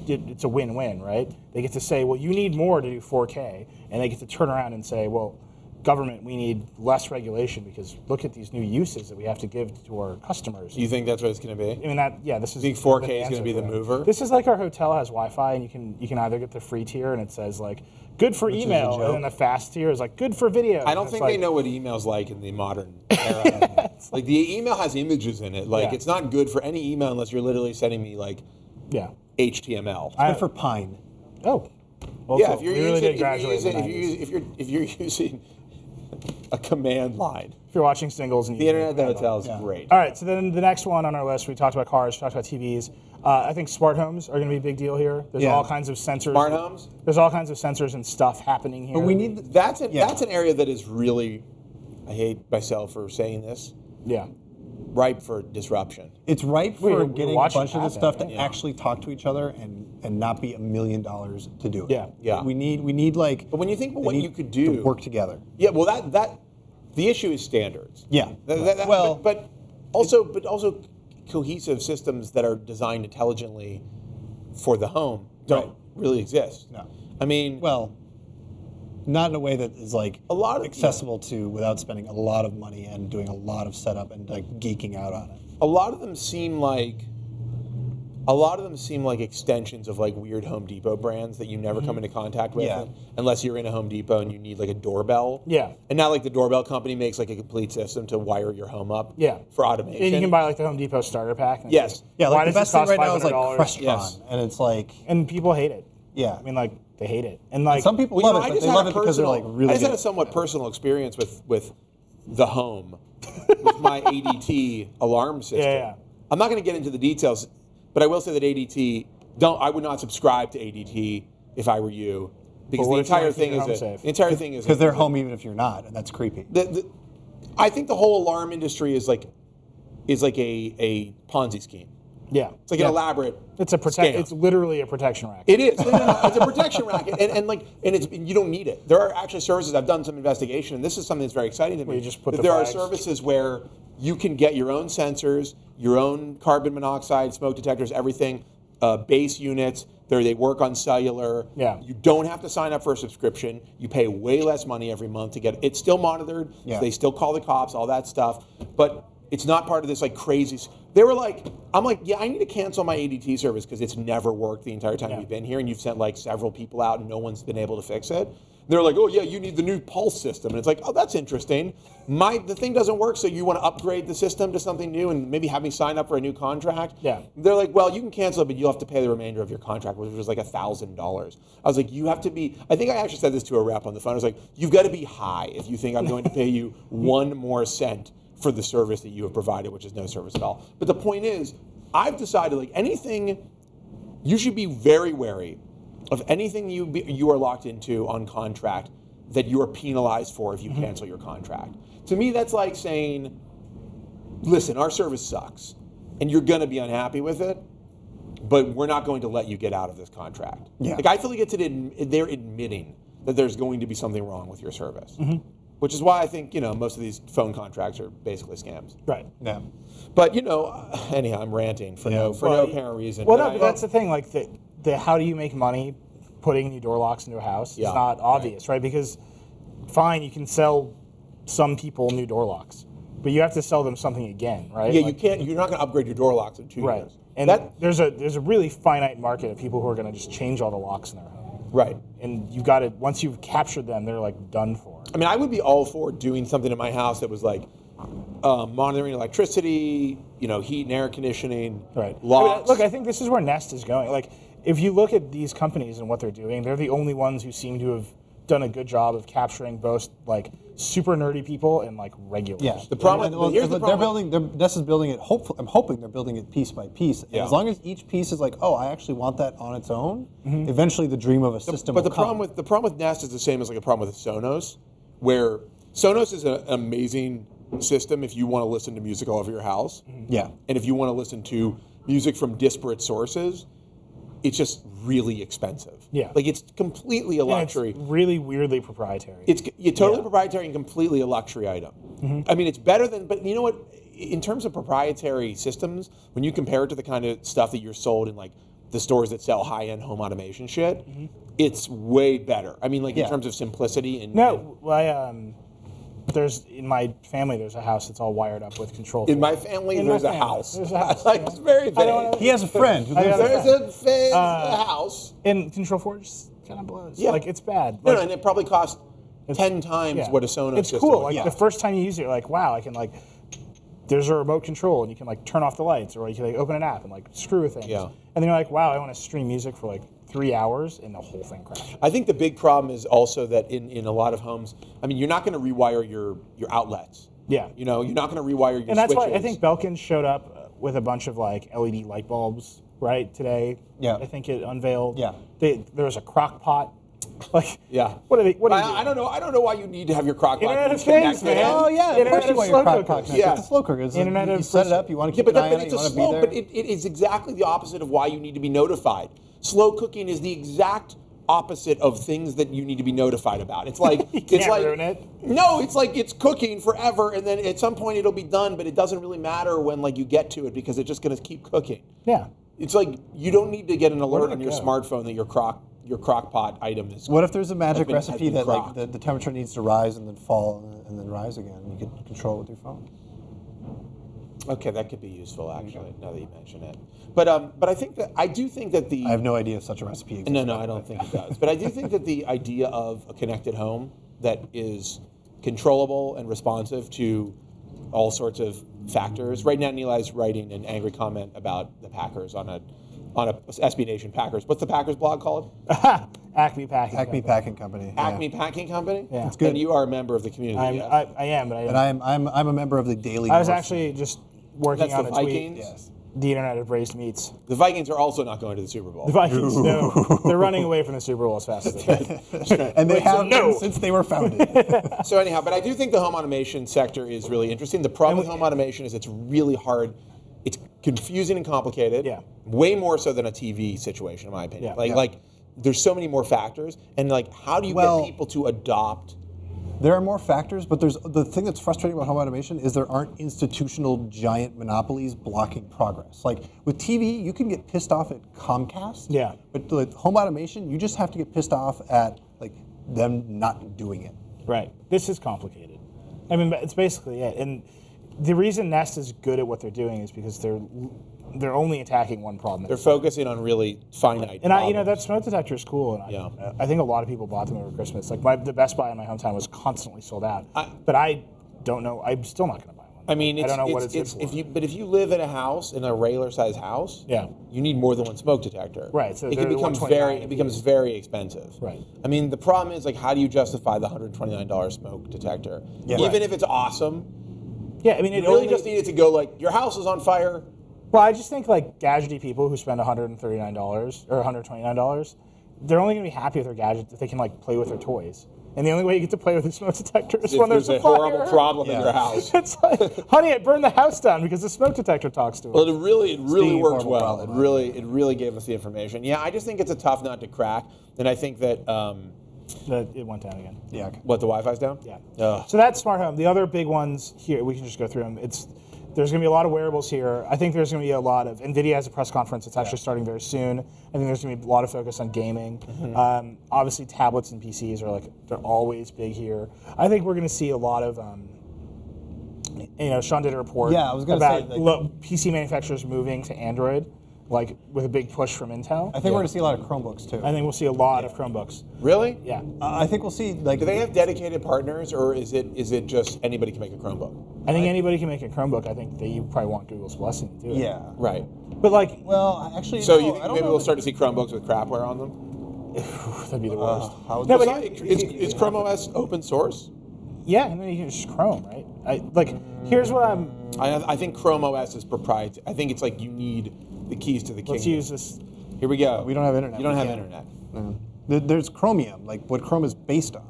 it's a win-win, right? They get to say, well, you need more to do 4K, and they get to turn around and say, well, government, we need less regulation because look at these new uses that we have to give to our customers. You think that's what it's going to be? I mean, this is. You think 4K is going to be the mover? This is like our hotel has Wi-Fi, and you can either get the free tier, and it says like good for email, and then the fast tier is like good for video. I don't think they know what email's like in the modern era. Like the email has images in it. Like it's not good for any email unless you're literally sending me like HTML. Good for Pine. Oh. Well, yeah, cool. if you're using a command line. If you're watching singles and the internet at the hotel is great. All right, so then the next one on our list, we talked about cars, we talked about TVs. I think smart homes are going to be a big deal here. There's all kinds of sensors. Smart homes? There's all kinds of sensors and stuff happening here. But we need that's an area that is really, I hate myself for saying this. Yeah. Ripe for disruption. It's ripe for getting a bunch of this stuff to right? actually talk to each other and not be $1 million to do it. Yeah. We need like. But when you think about what you could do, to work together. Yeah. Well, that the issue is standards. Yeah. But also cohesive systems that are designed intelligently for the home don't really exist. No. I mean, Well, not in a way that is like a lot of accessible to without spending a lot of money and doing a lot of setup and like geeking out on it. a lot of them seem like extensions of like weird Home Depot brands that you never come into contact with Yeah. unless you're in a Home Depot and you need like a doorbell. Yeah. And now like the doorbell company makes like a complete system to wire your home up. Yeah. For automation. And you can buy like the Home Depot starter pack. And Yes. Yeah, why like the does this best thing cost right now is like $500? Crestron, Yes. and it's like And people hate it. yeah. I mean, like they hate it, and like Some people Well, love it, but they love it because they're like really I just had good. a somewhat personal experience with the home, with my ADT alarm system. Yeah. I'm not going to get into the details, but I will say that ADT, I would not subscribe to ADT if I were you, because But what the if you entire wanna keep thing your is home a, safe? the entire thing is Because they're home even if you're not, and that's creepy. I think the whole alarm industry is like a Ponzi scheme. yeah, It's like an elaborate. it's a scam. It's literally a protection racket. It is. No. It's a protection racket, and you don't need it. There are actually services. I've done some investigation, and this is something that's very exciting to me. Where you just put that the there are flags. services where you can get your own sensors, your own carbon monoxide, smoke detectors, everything, base units. They work on cellular. Yeah. You don't have to sign up for a subscription. You pay way less money every month to get it. It's still monitored. Yeah. So they still call the cops, all that stuff, but it's not part of this like crazy. They were like, I'm like, yeah, I need to cancel my ADT service because it's never worked the entire time we've been here, and you've sent like several people out and no one's been able to fix it. They're like, oh yeah, you need the new Pulse system, and it's like, oh, that's interesting. The thing doesn't work, so you want to upgrade the system to something new and maybe have me sign up for a new contract. Yeah. They're like, well, you can cancel it, but you'll have to pay the remainder of your contract, which was like $1,000. I was like, you have to be. I think I actually said this to a rep on the phone. I was like, you've got to be high if you think I'm going to pay you one more cent for the service that you have provided, which is no service at all. But the point is, I've decided like anything, you should be very wary of anything you are locked into on contract that you are penalized for if you cancel your contract. To me, that's like saying, listen, our service sucks, and you're going to be unhappy with it, but we're not going to let you get out of this contract. Yeah. Like I feel like they're admitting that there's going to be something wrong with your service. Which is why I think, most of these phone contracts are basically scams. Right. Yeah. But, anyhow, I'm ranting for no apparent reason. Well, no, but that's the thing. Like, the how do you make money putting new door locks into a house? Yeah, It's not obvious, right? Because, fine, you can sell some people new door locks, but you have to sell them something again, right? Yeah, Like, you can't. You're not going to upgrade your door locks in 2 Right. years. And there's a really finite market of people who are going to just change all the locks in their home. Right. And you've got to, once you've captured them, they're like done for. I mean, I would be all for doing something in my house that was like monitoring electricity, heat and air conditioning, Right. locks. Look, I think this is where Nest is going. Like, if you look at these companies and what they're doing, they're the only ones who seem to have done a good job of capturing both like super nerdy people and like regulars. Yeah. The problem- here's the they're problem. building. Nest is building it. I'm hoping they're building it piece by piece. And Yeah. as long as each piece is like, oh, I actually want that on its own. Eventually, the dream of a system. But will the problem with Nest is the same as like a problem with Sonos, where Sonos is an amazing system if you want to listen to music all over your house. Yeah. And if you want to listen to music from disparate sources, it's just really expensive. Yeah. Like it's completely a And it's luxury. really weirdly proprietary. It's totally proprietary and completely a luxury item. I mean, it's better than, but you know what? In terms of proprietary systems, when you compare it to the kind of stuff that you're sold in like the stores that sell high-end home automation shit, it's way better. I mean, like in terms of simplicity and No, well, there's in my family. There's a house that's all wired up with control. in my force. family, In my there's a family, house. there's a house, Like yeah. it's very I don't vague. know. He has a friend who I lives got there. There's a house. And control force kind of blows. Yeah. Like it's bad. No, Like, and it probably costs 10 times yeah. what a Sonos It's system cool. would Like cost. the first time you use it, you're like, wow, I can like. There's a remote control, and you can like turn off the lights, or you can like open an app and like screw with things. Yeah. And then you're like, wow, I want to stream music for like 3 hours, and the whole thing crashes. I think the big problem is also that in a lot of homes, I mean, you're not going to rewire your outlets. Yeah. You're not going to rewire your And that's switches. why I think Belkin showed up with a bunch of like LED light bulbs, right, today. Yeah. I think it unveiled. Yeah. There was a crock pot. Like, Yeah. What are they? What are I don't know. I don't know why you need to have your crock pot Internet of connected. Things, man. Oh yeah, of Internet course you of want your slow crock pot cookers. connected. Yeah. It's a slow cooker. Internet You of set it up. You want to Yeah, keep but, an eye but on it. it's You a want to be slow. there. But it is exactly the opposite of why you need to be notified. Slow cooking is the exact opposite of things that you need to be notified about. It's like it's like ruin it. No, it's like it's cooking forever, and then at some point it'll be done, but it doesn't really matter when like you get to it because it's just going to keep cooking. Yeah. It's like you don't need to get an alert on your go? smartphone that your crock pot item is. What if there's a magic has recipe been that like crocked? the temperature needs to rise and then fall and then rise again? And you can control it with your phone. Okay, that could be useful actually. Now that you mention it, but I do think that the I have no idea if such a recipe exists. No, I don't think it does. But I do think that the idea of a connected home that is controllable and responsive to all sorts of factors. Right now, Nilay's writing an angry comment about the Packers on a SB Nation Packers. What's the Packers blog called? Acme Packing. Acme Packing Company. Acme Packing Company. Yeah. It's good. And you are a member of the community. Yes? I am, but And I'm a member of the Daily. I was North. actually just working That's on the a tweet. Vikings. Yes. The internet of raised meats. The Vikings are also not going to the Super Bowl. The Vikings, no, they're running away from the Super Bowl as fast as they can. And they have no. been since they were founded. So anyhow, but I do think the home automation sector is really interesting. The problem with home automation is it's really hard. It's confusing and complicated. Yeah. Way more so than a TV situation, in my opinion. Yeah. Like there's so many more factors, and like how do you get people to adopt? There are more factors, but there's the thing that's frustrating about home automation is there aren't institutional giant monopolies blocking progress. Like with TV, you can get pissed off at Comcast. Yeah. But with home automation, you just have to get pissed off at like them not doing it. Right. This is complicated. I mean, it's basically it. And the reason Nest is good at what they're doing is because they're only attacking one problem. They're focusing on really finite. And problems. that smoke detector is cool. And I think a lot of people bought them over Christmas. Like the Best Buy in my hometown was constantly sold out. But I don't know. I'm still not going to buy one. I mean, I don't know what it's good for. if you live in a house in a regular size house, Yeah. you need more than one smoke detector. Right, so it they're can become $129 it becomes very expensive. Right. I mean, the problem is like how do you justify the $129 smoke detector? Yeah. Even if it's awesome, Yeah, I mean, it you really only just need it to go like your house is on fire. Well, I just think like gadgety people who spend $139 or $129, they're only going to be happy with their gadget if they can like play with their toys. And the only way you get to play with a smoke detector is when there's a fire. horrible problem in your house. It's like, honey, I burned the house down because the smoke detector talks to it. Well, it really worked horrible well. problem. It really gave us the information. Yeah, I just think it's a tough nut to crack, and I think that It went down again. Yeah. Okay. what the Wi-Fi's down. Yeah. Ugh. So that's smart home. The other big ones here, we can just go through them. There's going to be a lot of wearables here. I think there's going to be a lot of NVIDIA has a press conference. It's actually starting very soon. I think there's going to be a lot of focus on gaming. Obviously, tablets and PCs are they're always big here. I think we're going to see a lot of. Sean did a report. Yeah, I was gonna about say, like- PC manufacturers moving to Android, like with a big push from Intel. I think we're going to see a lot of Chromebooks too. I think we'll see a lot of Chromebooks. Really? Yeah. I think we'll see like. Do they have dedicated partners, or is it just anybody can make a Chromebook? I think anybody can make a Chromebook. I think that you probably want Google's blessing to do it. Yeah. Right. But like, Well, actually. So no, you I think don't maybe know we'll that- start to see Chromebooks with crapware on them? that'd be the worst. how- No, but Is Chrome OS open source? yeah, and then you can just Chrome, right? Here's what I'm. I think Chrome OS is proprietary. I think it's like you need the keys to the kingdom. Let's use this. Here we go. We don't have internet. You don't We have can't. internet. There's Chromium, like what Chrome is based on,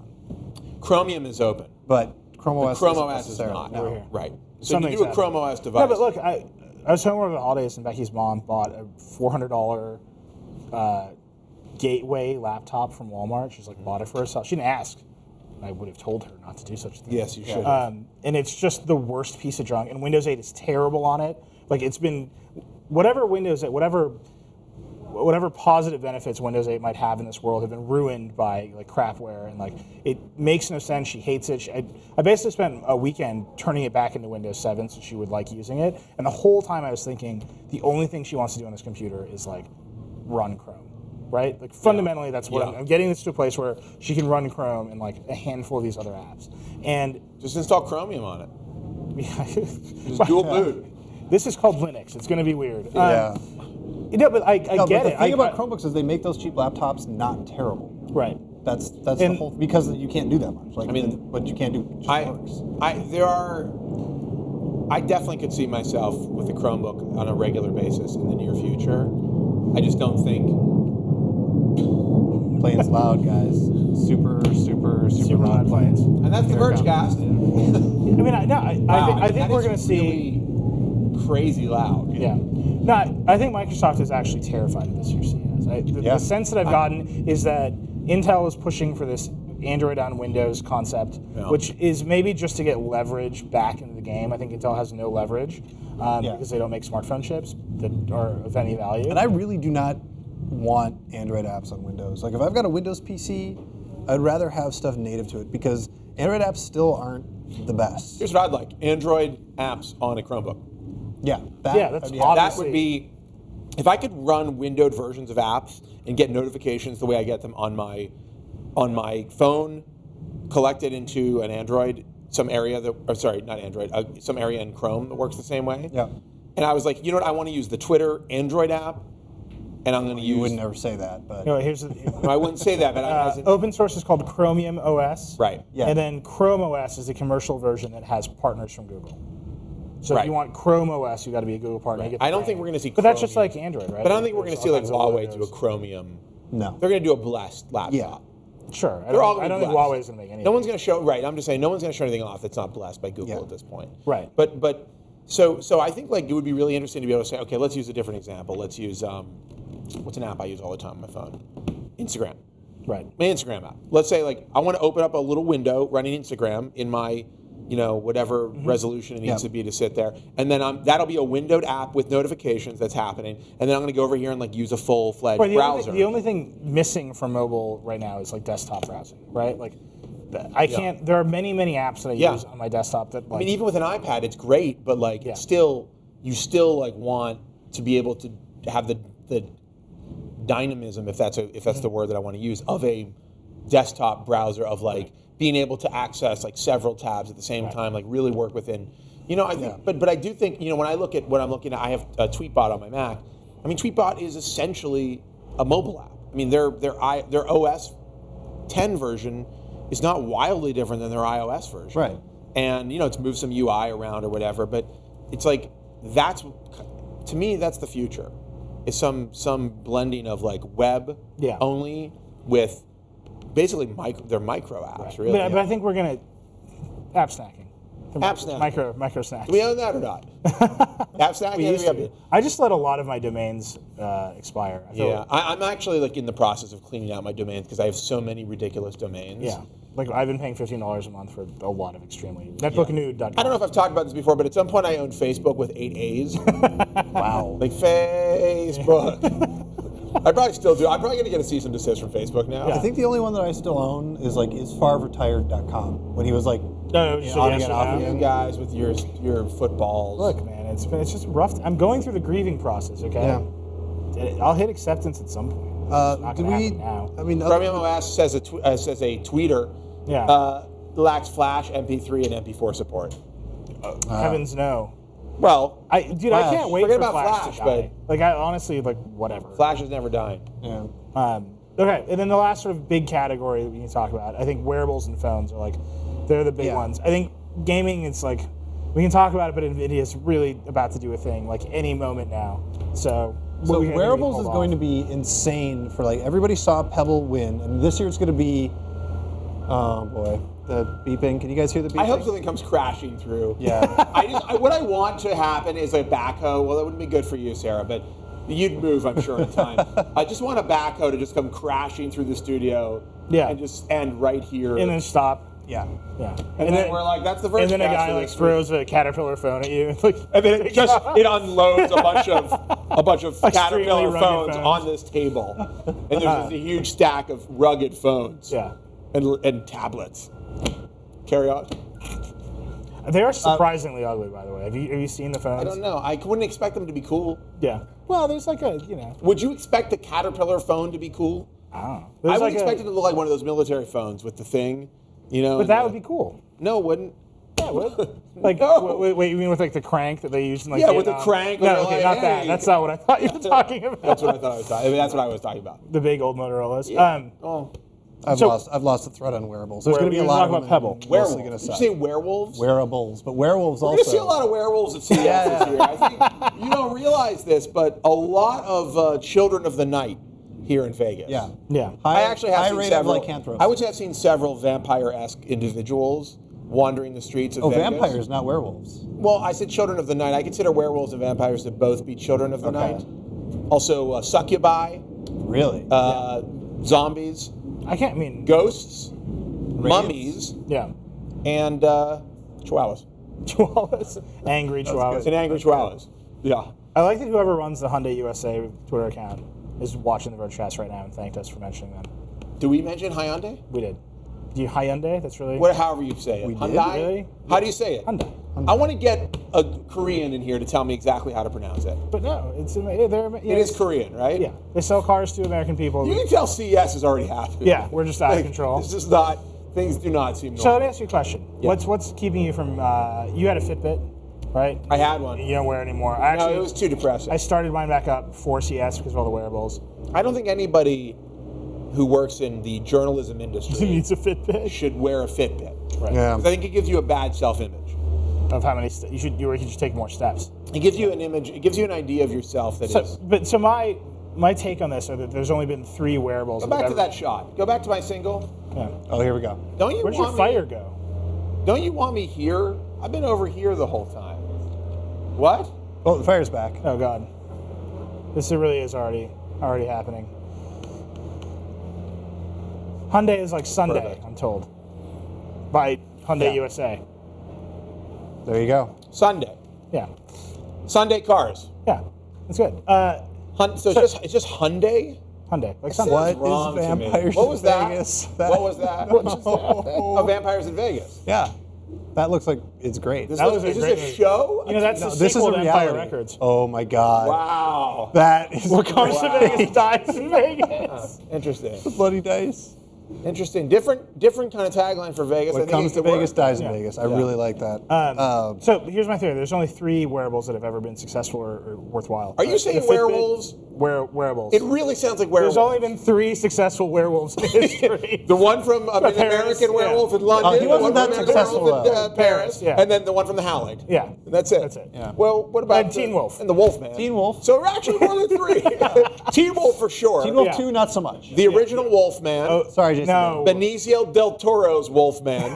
Chromium is open. but Chrome OS. Chrome isn't OS is necessarily. not. Over here. Right. So Something's you do a happening. Chrome OS device. No, but look, I was home over the holidays, and Becky's mom bought a $400 Gateway laptop from Walmart. She's like bought it for herself. She didn't ask. I would have told her not to do such a thing. Yes, you should. And it's just the worst piece of junk. And Windows 8 is terrible on it. Like it's been whatever positive benefits Windows 8 might have in this world have been ruined by like crapware, and like it makes no sense. She hates it. I basically spent a weekend turning it back into Windows 7 so she would like using it. And the whole time I was thinking the only thing she wants to do on this computer is like run Chrome. Right? Like fundamentally that's what I'm getting this to a place where she can run Chrome and like a handful of these other apps. And just install Chromium on it. just Dual boot. This is called Linux. It's going to be weird. Yeah. But I No, get but it. the thing about Chromebooks is they make those cheap laptops not terrible. Right. That's the whole because you can't do that much. Like, I mean, but you can't do just works. I definitely could see myself with a Chromebook on a regular basis in the near future. I just don't think. Planes loud, guys. Super loud planes. And that's the Vergecast. I mean, I think we're going to see. Really crazy loud. Yeah. No, I think Microsoft is actually terrified of this year's CES. The sense that I've gotten is that Intel is pushing for this Android on Windows concept, which is maybe just to get leverage back into the game. I think Intel has no leverage because they don't make smartphone chips that are of any value. And I really do not want Android apps on Windows. Like if I've got a Windows PC, I'd rather have stuff native to it because Android apps still aren't the best. Here's what I'd like: Android apps on a Chromebook. Yeah, that would be. If I could run windowed versions of apps and get notifications the way I get them on my phone, collected into an Android, some area in Chrome that works the same way. Yeah. And I was like, you know what? I want to use the Twitter Android app, and I'm going to use. You would never say that, but No, I wouldn't say that, but open source is called Chromium OS. Right. Yeah. And then Chrome OS is the commercial version that has partners from Google. So Right. if you want Chrome OS, you got to be a Google partner. You get I don't the think we're going to see. But that's just Chromium. like Android, right? But I don't think we're going to see like There's all Huawei kinds do a of Chromium. no. They're going to do a blessed laptop. Yeah. Sure. They're all I don't think blessed. Huawei's going to make any. No one's going to show. Right. I'm just saying, no one's going to show anything off that's not blessed by Google Yeah. at this point. Right. But so I think like it would be really interesting to be able to say, okay, let's use a different example. Let's use what's an app I use all the time on my phone? Instagram. Right. My Instagram app. Let's say like I want to open up a little window running Instagram in my whatever resolution it needs to be to sit there, and then that'll be a windowed app with notifications that's happening, and then I'm going to go over here and like use a full-fledged browser. The only thing missing from mobile right now is like desktop browsing, right? Like I can't. There are many apps that I use on my desktop that. Like, I mean, even with an iPad, it's great, but like it's still you like want to be able to have the dynamism, if that's the word that I want to use, of a desktop browser of like being able to access like several tabs at the same time, like really work within. I think, but I do think when I look at what I'm looking at, I have a Tweetbot on my Mac. I mean, Tweetbot is essentially a mobile app. I mean, their OS 10 version is not wildly different than their iOS version, Right. And it's moved some UI around or whatever, but it's like to me that's the future. Is some blending of like web only with basically their micro apps, really. But I think we're gonna app snacking. App snacking. Micro snacks. Do we own that or not? App snacking. I just let a lot of my domains expire. I'm actually like in the process of cleaning out my domains because I have so many ridiculous domains. Yeah. Like I've been paying $15 a month for a lot of extremely netbooknude.com. I don't know if I've talked about this before, but at some point I owned Facebook with 8 A's. Wow. Like Facebook. I probably still do. I'm probably going to get a cease and desist from Facebook now. I think the only one that I still own is like isfarretired.com when he was like You guys with your footballs. Look, man, it's just rough. I'm going through the grieving process. Okay. Yeah. I'll hit acceptance at some point. It's not gonna happen now. I mean, Chromium OS says a tweeter lacks Flash, MP3, and MP4 support. Heavens no. Well, I can't wait Forget for about Flash to Flash, die. Like I honestly whatever. Flash is never dying. Yeah. Okay, and then the last sort of big category that we need to talk about, I think wearables and phones are like they're the big ones. I think gaming, it's like we can talk about it, but Nvidia's really about to do a thing like any moment now. So wearables is going to be insane for like everybody saw Pebble win, and this year it's going to be. Oh boy, the beeping. Can you guys hear the beeping? I hope something comes crashing through. Yeah. What I want to happen is a backhoe. Well, that wouldn't be good for you, Sarah, but you'd move, I'm sure, in time. I just want a backhoe to just come crashing through the studio. Yeah. And just end right here. and then stop. Yeah. Yeah. And then we're like, that's the Vergecast. And then a guy for like this week. throws a Caterpillar phone at you. Like, And then it unloads a bunch of Extremely Caterpillar rugged phones phones. on this table, and there's just a huge stack of rugged phones. yeah. And tablets. Carry on. They are surprisingly ugly, by the way. Have you seen the phones? I don't know. I wouldn't expect them to be cool. Yeah. Well, there's like a Would you expect the Caterpillar phone to be cool? I don't know. I There's would like expect it to look like one of those military phones with the thing, But that would be cool. No, it wouldn't. Yeah, it would. Like, No. wait, you mean with like the crank that they use in like Yeah, with the Vietnam? crank, No, where okay, they're not like, that. hey. That's not what I thought you were talking about. That's what I thought I was talking. I mean, that's what I was talking about. The big old Motorola's. Yeah. I've lost the thread on wearables. There's going to be a You're lot talking of about Pebble. Mostly Werewolves. going to Did you suck. say werewolves? Wearables, but werewolves We're also. going to see a lot of werewolves at CES this year. I think you don't realize this, but a lot of children of the night here in Vegas. Yeah. Yeah. I actually have high seen rate several. of lycanthropes. I would say I've seen several vampire-esque individuals wandering the streets of Vegas. Vampires, not werewolves. Well, I said children of the night. I consider werewolves and vampires to both be children of the night. Also, succubi, Really? zombies. I can't mean ghosts, mummies, yeah. and chihuahuas. Chihuahuas, angry chihuahuas, And angry chihuahuas. Yeah. I like that whoever runs the Hyundai USA Twitter account is watching the Vergecast right now and thanked us for mentioning them. Do we mention Hyundai? We did. Do you Hyundai? That's really However you say it. We did? Hyundai? Really? How do you say it? Hyundai. I want to get a Korean in here to tell me exactly how to pronounce it. But no, it's yeah, It is Korean, right? Yeah, they sell cars to American people. You can tell CES is already happening. Yeah, we're just out of control. It's just not. Things do not seem normal. So let me ask you a question. Yeah. What's keeping you from? You had a Fitbit, right? I had one. You don't wear it anymore. No, it was too depressing. I started mine back up for CES because of all the wearables. I don't think anybody who works in the journalism He industry needs a Fitbit. should wear a Fitbit. Right. Yeah. 'Cause I think it gives you a bad self-image. Of how many you should just take more steps. It gives you an image. It gives you an idea of yourself that is. So my take on this is that there's only been 3 wearables. Go back to that shot. Go back to my single. Yeah. Oh, here we go. Don't you Where'd want your fire go? Don't you want me here? I've been over here the whole time. What? Oh, the fire's back. Oh God, this really is already happening. Hyundai is like Sunday, Perfect. I'm told, by Hyundai Yeah. USA. There you go. Sunday. Yeah, Sunday cars. yeah, that's good. So it's just Hyundai. Hyundai, like Sunday. What Wrong is to me. Vampires What was in that? Vegas? What was that? Oh, Vampires in Vegas. Yeah. That looks like it's great. That was a is great this a movie. show? You know, that's No, the this is sequel a to Empire reality. Records. Oh my God. Wow. That is What comes Wow. to Vegas dies in Vegas. Interesting. bloody dice. Interesting. Different kind of tagline for Vegas. I What think comes it to could Vegas work. dies in Yeah. Vegas. I really like that. So here's my theory. There's only 3 wearables that have ever been successful or worthwhile. Are you saying The Fitbit, werewolves? Wearables. It really sounds like werewolves. There's only been 3 successful werewolves in history. The one from an Paris, American Werewolf in London. Oh, he wasn't the one that from successful, Werewolf in though. Paris, Yeah. and then the one from the Howling. Yeah. And that's it. That's it. Yeah. Well, what about And Teen Wolf. And the Wolfman. Teen Wolf. So we're actually more than 3. Teen Wolf for sure. Teen Wolf Yeah. 2, not so much. The original Wolfman. Oh, Sorry, Jason. No. Benicio del Toro's Wolfman.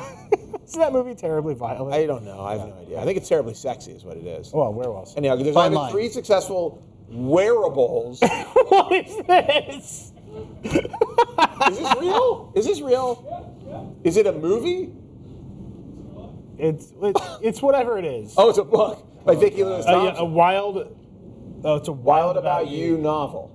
Isn't that movie terribly violent? I don't know. I have no idea. I think it's terribly sexy is what it is. Well, werewolves. Anyhow, there's Fine only line. 3 successful wearables. What is this? Is this real? Is this real? Is it a movie? It's whatever it is. Oh, it's a book by Vicki Lewis Thompson. Yeah, a wild. Oh, it's a Wild About You novel.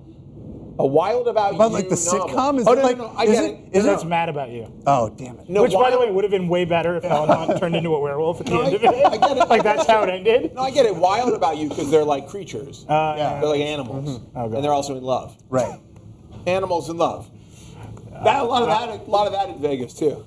A Wild About About You like the novel. sitcom? Is oh, it no, like? no, no. I is get it? it. Is That's it? mad about you. Oh, damn it. No, Which, by the Wild- way, would have been way better if Helen Hunt turned into a werewolf at the end of it. I get it. Like, that's how it ended. No, I get it. Wild About You because they're like creatures. Yeah. They're like animals. Oh, God. And they're also in love. Right. Animals in love. A lot of that in Vegas too,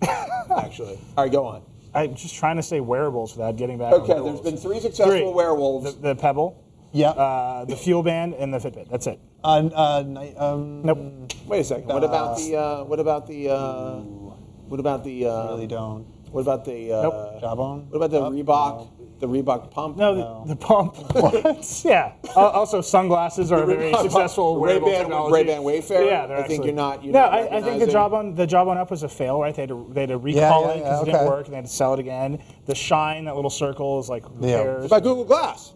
actually. All right, go on. I'm just trying to say wearables without getting back. Okay, on there's werewolves. been 3 successful werewolves. The Pebble, Yeah. the Fuel Band, and the Fitbit. That's it. Nope. Wait a second. What about the? Really don't. What about the? Jawbone? What about the Reebok? The Reebok pump? No, the pump. What? Yeah. Also, sunglasses are a very successful wearable technology. Ray-Ban Wayfair. Yeah, they're I think actually- you're not. No, I think the Jawbone Up was a fail, right? They had to recall it because it didn't okay. work, and they had to sell it again. The Shine, that little circle, is like repairs. What about Google Glass?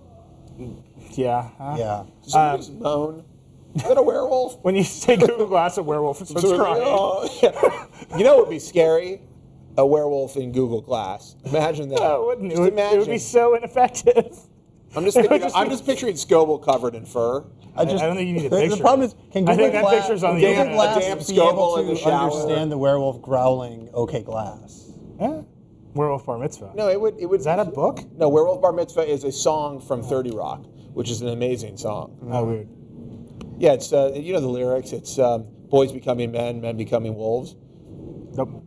Yeah. Yeah. Does somebody just moan? Is that a werewolf? When you say Google Glass, a werewolf starts crying. Oh, yeah. You know what would be scary? A werewolf in Google Glass. Imagine that. No, it wouldn't. Just It imagine. would be so ineffective. I'm just picturing Scoble covered in fur. I don't think you need a picture. The problem is, can I Google think that Glass, picture's on the Google internet. Glass A damp be able Scoble in the to shower. understand the werewolf growling "Okay, Glass"? Yeah. Werewolf Bar Mitzvah. No, it would. Is that a book? No, Werewolf Bar Mitzvah is a song from 30 Rock, which is an amazing song. Oh, weird. Yeah, it's you know the lyrics. It's boys becoming men, men becoming wolves. Nope.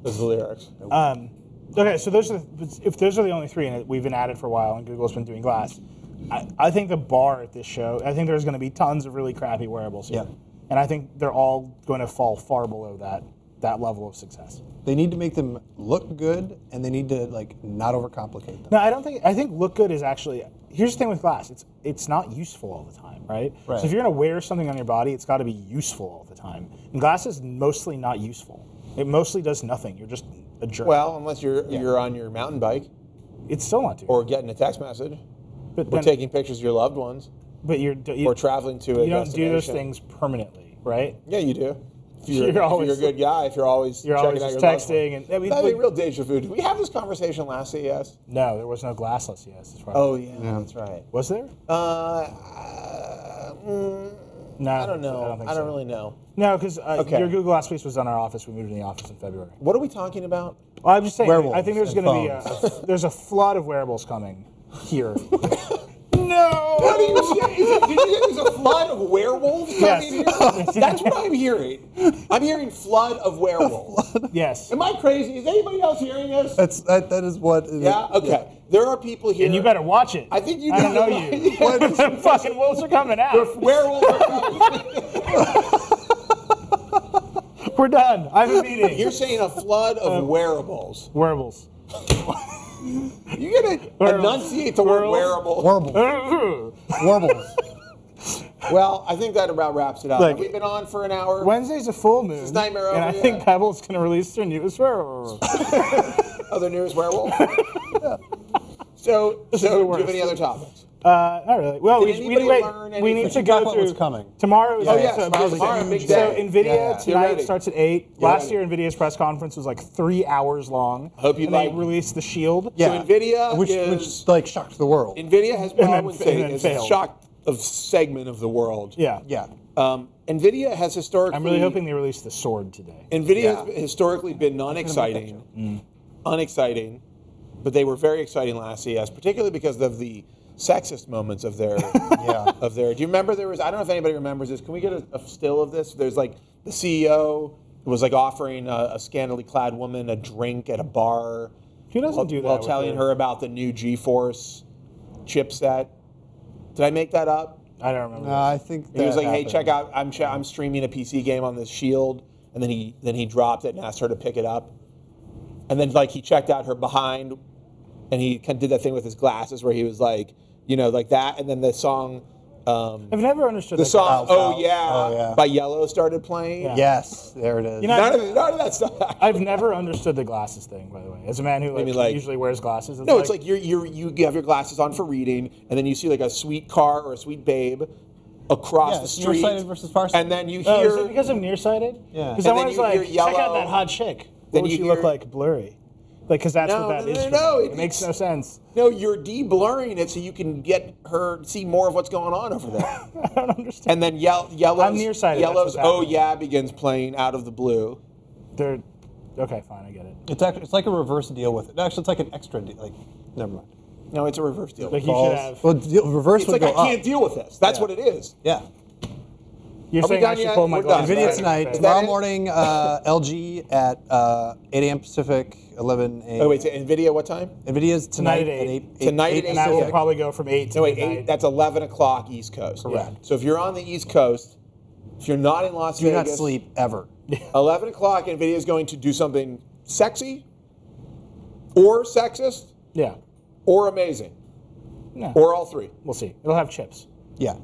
Those are the lyrics. Okay, so if those are the only 3, and we've been at it for a while, and Google's been doing glass, I think the bar at this show, I think there's going to be tons of really crappy wearables here. Yeah. And I think they're all going to fall far below that level of success. They need to make them look good, and they need to not overcomplicate them. No, I think look good is actually, here's the thing with glass, it's not useful all the time, right? Right. So if you're going to wear something on your body, it's got to be useful all the time. And glass is mostly not useful. It mostly does nothing. You're just a jerk. Well, unless you're on your mountain bike it's still not doing. or getting a text message But or then- taking pictures of your loved ones But you or traveling to a don't do those destination. things permanently, right? Yeah, you do. if you're a good guy, if you're always checking out your texting, and I mean, that'd be real deja vu. Did we have this conversation last CES? No, there was no glass last CES. As far yeah, that's right. Was there? No, I don't know. think I don't so. really know. No, because your Google Glass piece was on our office. We moved in the office in February. What are we talking about? Well, I'm just saying. Wearables I think there's and going to be there's a flood of wearables coming here. No! What are you saying? Did you say there's a flood of werewolves coming here? That's what I'm hearing. I'm hearing flood of werewolves. Yes. Am I crazy? Is anybody else hearing this? That is what. Yeah. Okay. There are people here. And you better watch it. I think you. I don't know you. The fucking wolves are coming out. Werewolves are coming. We're done. I have a meeting. You're saying a flood of wearables. Wearables. You gotta enunciate the word wearable. Warbles. Well, I think that about wraps it up. Look, have we been on for an hour? Wednesday's a full moon. Is Nightmare and over I yet? think Pebble's going to release their newest werewolf. Oh, their newest werewolf? So do you have any other topics? Not really. Well, Did anybody learn we need anything? to Talk go about through. what's coming. Tomorrow is tomorrow, big So day. NVIDIA Get tonight ready. starts at 8. Get Last ready. year, NVIDIA's press conference was like 3 hours long. Hope you and like- they released the Shield. Yeah. So NVIDIA which like shocked the world. NVIDIA has, well, I wouldn't say then it's failed. shocked a segment of the world. Yeah. Yeah. NVIDIA has historically. I'm really hoping they release the Sword today. NVIDIA has historically been non-exciting, unexciting, but they were very exciting last CES, particularly because of the sexist moments of their. Yeah. Do you remember there was? I don't know if anybody remembers this. Can we get a still of this? There's like the CEO who was like offering a scantily clad woman a drink at a bar. Who doesn't do that? While with telling their- her about the new GeForce chipset. Did I make that up? I don't remember. No, I think He was that like, "Hey, happened. check out! I'm streaming a PC game on this Shield," and then he dropped it and asked her to pick it up, and then like he checked out her behind, and he kind of did that thing with his glasses where he was like, like that, and then the song, I've never understood the that. song, Oh, yeah. by Yellow started playing. Yeah. Yes, there it is. You know, None of that stuff. I've never understood the glasses thing, by the way. As a man who usually wears glasses, No, it's like you have your glasses on for reading, and then you see like a sweet car or a sweet babe across Yeah, the it's street, nearsighted versus farsighted. and then you Oh, hear. is it because I'm nearsighted? Yeah. Because And I then was you like, hear check Yellow. out that hot chick. Then What would you she look hear- like blurry? Like, because that's No, what that no, is. no, for no, me. it- It makes no sense. No, you're de-blurring it so you can get her see more of what's going on over there. I don't understand. And then Yellow's, I'm nearsighted, that's Yellow's what's "Oh happening. Yeah" begins playing out of the blue. They're okay, fine, I get it. It's like a reverse deal with it. Actually, it's like an extra deal. Like, never mind. No, it's a reverse deal. Like you Balls. should have. Well, reverse It's would like go I can't up. deal with this. That's Yeah. what it is. Yeah. You're Are we saying I done should yet? pull my We're done. glasses. NVIDIA Is tonight. that Tomorrow it? morning, LG at 8 a.m. Pacific, 11 a.m. Oh wait, so NVIDIA what time? NVIDIA's tonight Tonight at at 8. 8. Tonight at 8 And that will Pacific. probably go from 8 to No wait, midnight. 8. That's 11 o'clock East Coast. Correct. So if you're on the East Coast, if you're not in Las Do Vegas, not sleep ever. 11 o'clock, NVIDIA is going to do something sexy, or sexist, Yeah. or amazing, No. or all three. We'll see. It'll have chips. Yeah.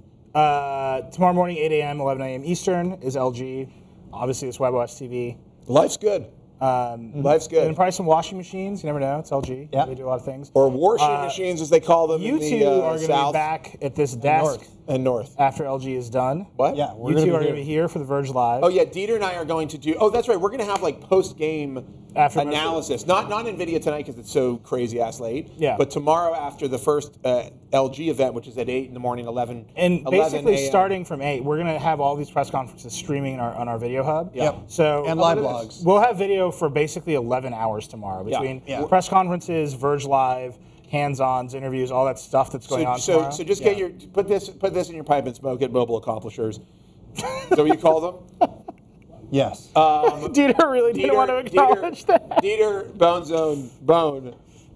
Tomorrow morning, 8 a.m., 11 a.m. Eastern is LG. Obviously, it's WebOS TV. Life's good. Life's good. And probably some washing machines. You never know. It's LG. Yeah. They do a lot of things. Or washing machines, as they call them You in two the are going to be South back at this desk North. and North. after LG is done. What? Yeah. We're You gonna two be are going to here. be here for the Verge Live. Oh yeah, Dieter and I are going to do. Oh, that's right. We're going to have like post-game After analysis. Not NVIDIA tonight because it's so crazy ass late. Yeah. But tomorrow after the first LG event, which is at 8 in the morning, 11. And 11 basically, a.m. starting from 8, we're going to have all these press conferences streaming on our video hub. Yep. So And live it is. blogs. We'll have video for basically 11 hours tomorrow between Yeah. press conferences, Verge Live, hands-ons, interviews, all that stuff that's going on tomorrow. So just get your put this in your pipe and smoke it. Mobile accomplishers. Is that what you call them? Yes. Dieter really didn't want to acknowledge that. Dieter, Bone,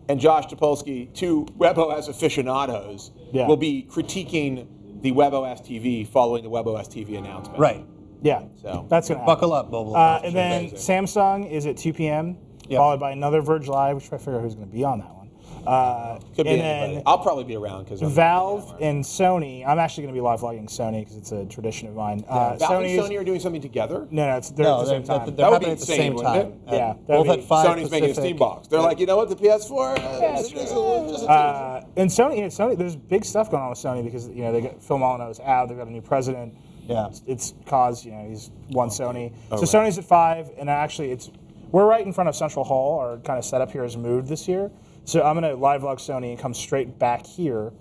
and Josh Topolsky, two WebOS aficionados, Yeah. will be critiquing the WebOS TV following the WebOS TV announcement. right. Yeah, So that's going to happen. Buckle up, mobile. And then Amazing. Samsung is at 2 p.m., Yep. followed by another Verge Live. We should try to figure out who's going to be on that one. Could be and anybody. then I'll probably be around because Valve and Sony. I'm actually going to be live vlogging Sony because it's a tradition of mine. Valve and Sony's- Sony are doing something together. No, they're No, at the same time. they're That would be happening at the insane, same wouldn't time. it? Yeah, that'd Both be- at 5 Sony's making a Pacific. Steam box. They're like, you know what, the PS4. And Sony, there's big stuff going on with Sony because they got Phil Molyneux's out. They've got a new president. Yeah. It's cause he's won Sony. So Sony's at 5, and actually we're right in front of Central Hall. Our kind of setup here has moved this year. So I'm going to live vlog Sony and come straight back here,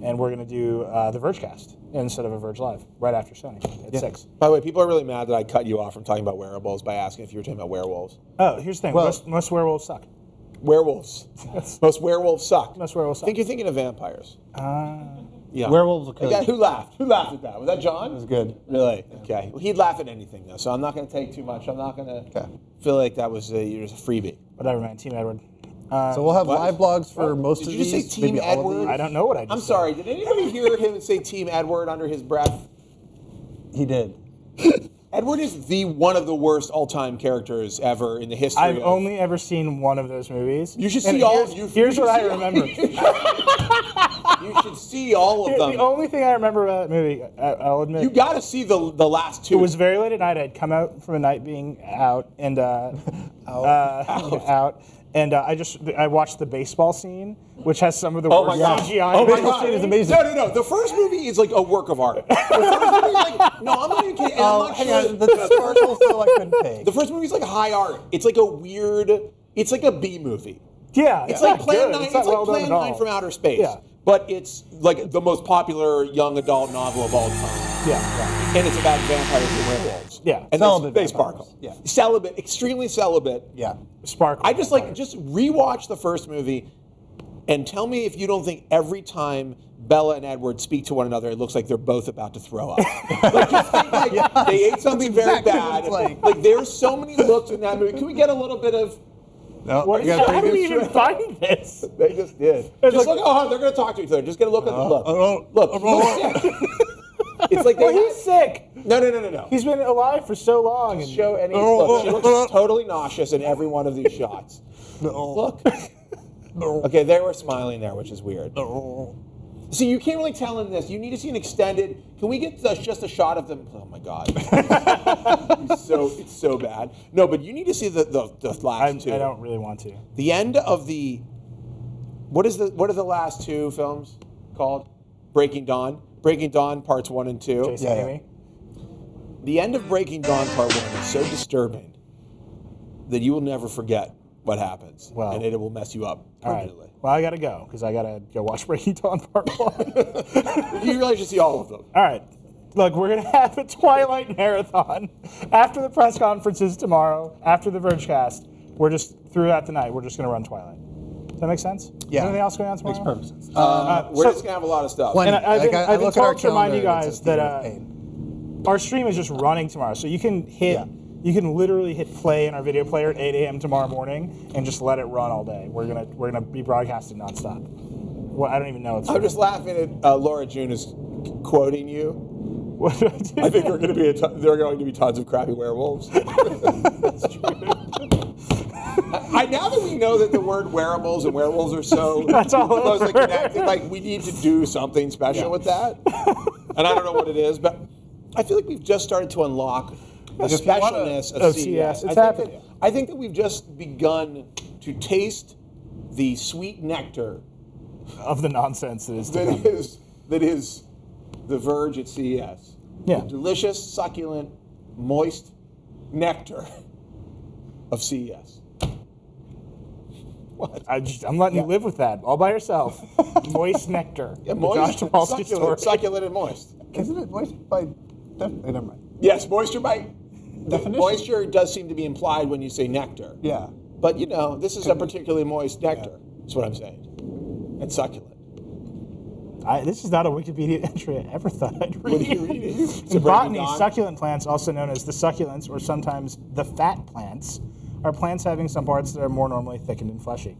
and we're going to do the Vergecast instead of a Verge Live right after Sony at 6. By the way, people are really mad that I cut you off from talking about wearables by asking if you were talking about werewolves. Oh, here's the thing. Well, most werewolves suck. Werewolves. Most werewolves suck. Most werewolves I suck. think you're thinking of vampires. Yeah. Werewolves are good. Okay, who laughed? Who laughed at that? Was that John? It was good. Really? Okay. Well, he'd laugh at anything, though, so I'm not going to take too much. I'm not going to feel like that was a freebie. Whatever, man. Team Edward. So we'll have What? live blogs for most Did of you just these. say Team maybe all of Edward? these. I don't know what I just I'm said. sorry. Did anybody hear him say Team Edward under his breath? He did. Edward is one of the worst all-time characters ever in the history. I've only ever seen one of those movies. You should And see all. Here's what I remember. You should see all of them. The only thing I remember about that movie, I'll admit, You got to see the last two. it was very late at night. I'd come out from a night being out and out, and I watched the baseball scene, which has some of the worst CGI. Oh my Baseball God. scene is amazing. No. The first movie is like a work of art. The first movie is like, no, I'm not even kidding. And I'm not Hang sure. on, the sparkles still I couldn't take. The first movie is like high art. It's like a weird. It's like a B movie. Yeah, It's like Plan 9. It's It's not like well done Plan at all. 9 from outer space. Yeah. But it's like the most popular young adult novel of all time. Yeah. And it's about vampires and werewolves. Yeah. And Celibate they vampires. sparkle. Yeah. Celibate, extremely celibate. Yeah. Sparkle. I just rewatch the first movie and tell me if you don't think every time Bella and Edward speak to one another, it looks like they're both about to throw up. Like, just think like they ate something very exactly what bad. it's Like there's so many looks in that movie. Can we get a little bit of? No, What I got how do we previous- even find this? They just did. Just look. Oh, they're going to talk to each other. Just get a look at the look. Look. It's like Well, he's sick. No. He's been alive for so long. And Show any. Look, she looks totally nauseous in every one of these shots. Look. Okay, they were smiling there, which is weird. See, you can't really tell in this. You need to see an extended. Can we get just a shot of them? Oh my God, it's so bad. No, but you need to see the last two. I don't really want to. The end of the. What are the last two films called? Breaking Dawn. Breaking Dawn parts 1 and 2. Jason Amy? The end of Breaking Dawn part 1 is so disturbing that you will never forget what happens, and it will mess you up permanently. Right. Well, I got to go because I got to go watch Breaking Dawn Part 1. You really should see all of them. All right. Look, we're going to have a Twilight marathon after the press conferences tomorrow, after the Vergecast. We're just, throughout the night, we're just going to run Twilight. Does that make sense? Yeah. Anything else going on tomorrow? Makes perfect sense. We're just going to have a lot of stuff. Plenty. And I've been look at our told to remind you calendar and guys it says that Theater of Pain. our stream is just running tomorrow. So you can you can literally hit play in our video player at 8 a.m. tomorrow morning and just let it run all day. We're gonna be broadcasting nonstop. Well, I don't even know. I'm just laughing at Laura June is quoting you. What do I do? I think there are going to be tons of crappy werewolves. That's true. Now that we know that the word wearables and werewolves are so That's all closely over. connected, like we need to do something special with that. And I don't know what it is, but I feel like we've just started to unlock the specialness of CES. It's happening. I think that we've just begun to taste the sweet nectar Of the nonsense that is to come. that is the Verge at CES. Yeah. The delicious, succulent, moist nectar of CES. What? I'm letting you live with that all by yourself. Moist nectar. Yeah, The moist, Josh Topolsky story. succulent and moist. Isn't it moist by definition? Never mind. Yes, moisture by Definition. moisture does seem to be implied when you say nectar. Yeah. But this is a particularly moist nectar. That's what I'm saying. And succulent. This is not a Wikipedia entry I ever thought I'd read. What are you reading? In botany, succulent plants, also known as the succulents or sometimes the fat plants, are plants having some parts that are more normally thickened and fleshy.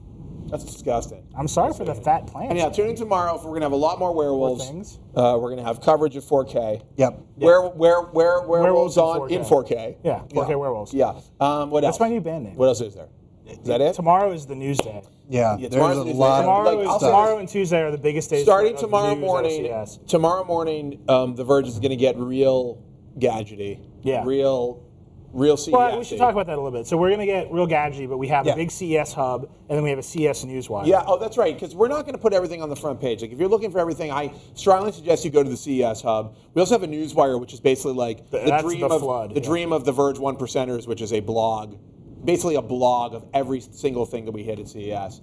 That's disgusting. I'm sorry for the fat plants. And yeah, tune in tomorrow. We're going to have a lot more werewolves. things. We're going to have coverage of 4K. Yep. Werewolves on in 4K. Yeah, 4K werewolves. Yeah. What else? That's my new band name. What else is there? Is that it? Tomorrow is the news day. Yeah. Yeah, There's tomorrow's a the news lot. day. Tomorrow, Like, I'll say tomorrow and Tuesday are the biggest days. Starting of tomorrow the news morning. at CES. Tomorrow morning, the Verge is going to get real gadgety. Yeah. Real real CES. Well, we should talk about that a little bit. So we're going to get real gadgety, but we have Yeah. a big CES hub, and then we have a CES Newswire. Yeah, oh, that's right, because we're not going to put everything on the front page. Like, if you're looking for everything, I strongly suggest you go to the CES hub. We also have a Newswire, which is basically like That's the flood, the dream of the Verge One Percenters, which is a blog, basically a blog of every single thing that we hit at CES.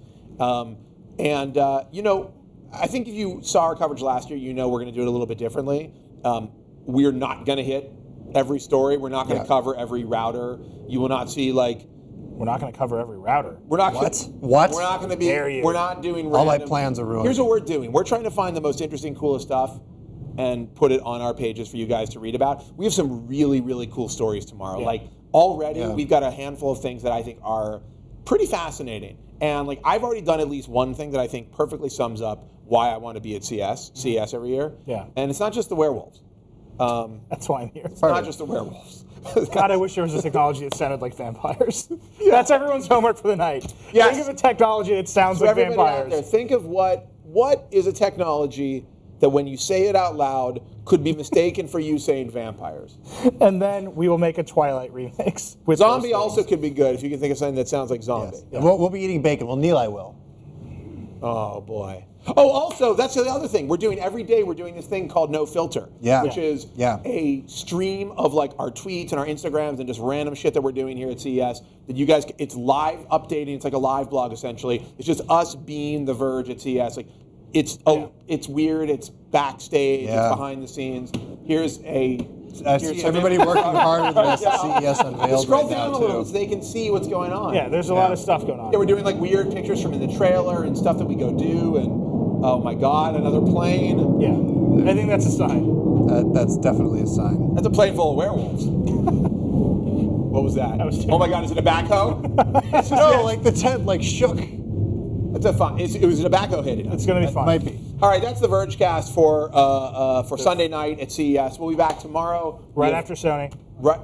You know, I think if you saw our coverage last year, you know we're going to do it a little bit differently. We're not going to hit every story. We're not going to cover every router. You will not see like. We're not going to cover every router. We're not. What? We're not going to be. Dare you. We're not doing. All my random, plans are ruined. Here's what we're doing. We're trying to find the most interesting, coolest stuff, and put it on our pages for you guys to read about. We have some really, really cool stories tomorrow. Yeah. Like already, we've got a handful of things that I think are pretty fascinating. And like I've already done at least one thing that I think perfectly sums up why I want to be at CES every year. Yeah. And it's not just the werewolves. That's why I'm here. It's not just the werewolves. God, I wish there was a technology that sounded like vampires. That's everyone's homework for the night. Yes. Think of a technology that sounds like Everybody out vampires. there, think of what is a technology that when you say it out loud could be mistaken for you saying vampires. And then we will make a Twilight remix. With Zombie those also things. could be good if you can think of something that sounds like zombie. Yes. And we'll be eating bacon. Well, Nilay will. Oh boy. Oh, also, that's the other thing. We're doing every day. We're doing this thing called No Filter, Yeah. which is a stream of like our tweets and our Instagrams and just random shit that we're doing here at CES. That you guys, it's live updating. It's like a live blog essentially. It's just us being the Verge at CES. Like, it's it's weird. It's backstage. Yeah. It's behind the scenes. Here's a. I see everybody working hard with this CES unveiled Scroll right down now, a little too. so they can see what's going on. Yeah, there's a lot of stuff going on. Yeah, we're doing like weird pictures from in the trailer and stuff that we go do, and oh my god, another plane. Yeah, I think that's a sign. That's definitely a sign. That's a plane full of werewolves. What was that? Oh my god, is it a backhoe? No, like the tent like shook. That's a fun. It was a backhoe hitting us. It's going to be fun. Might be. All right, that's the Vergecast for Sunday night at CES. We'll be back tomorrow. Right after Sony. Right.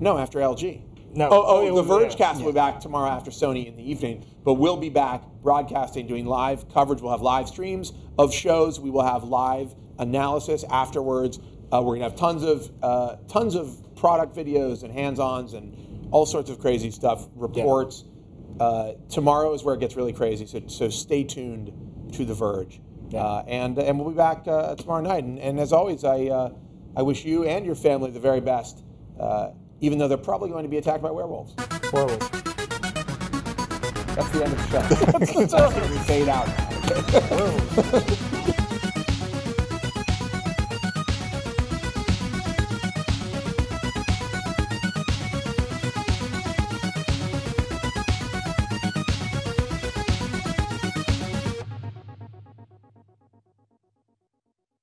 No, after LG. No. The Vergecast will be back tomorrow after Sony in the evening, but we'll be back broadcasting, doing live coverage. We'll have live streams of shows. We will have live analysis afterwards. We're going to have tons of product videos and hands-ons and all sorts of crazy stuff, reports. Tomorrow is where it gets really crazy, so stay tuned to The Verge. And we'll be back tomorrow night. And as always, I wish you and your family the very best, even though they're probably going to be attacked by werewolves. Werewolves. That's the end of the show. We fade out.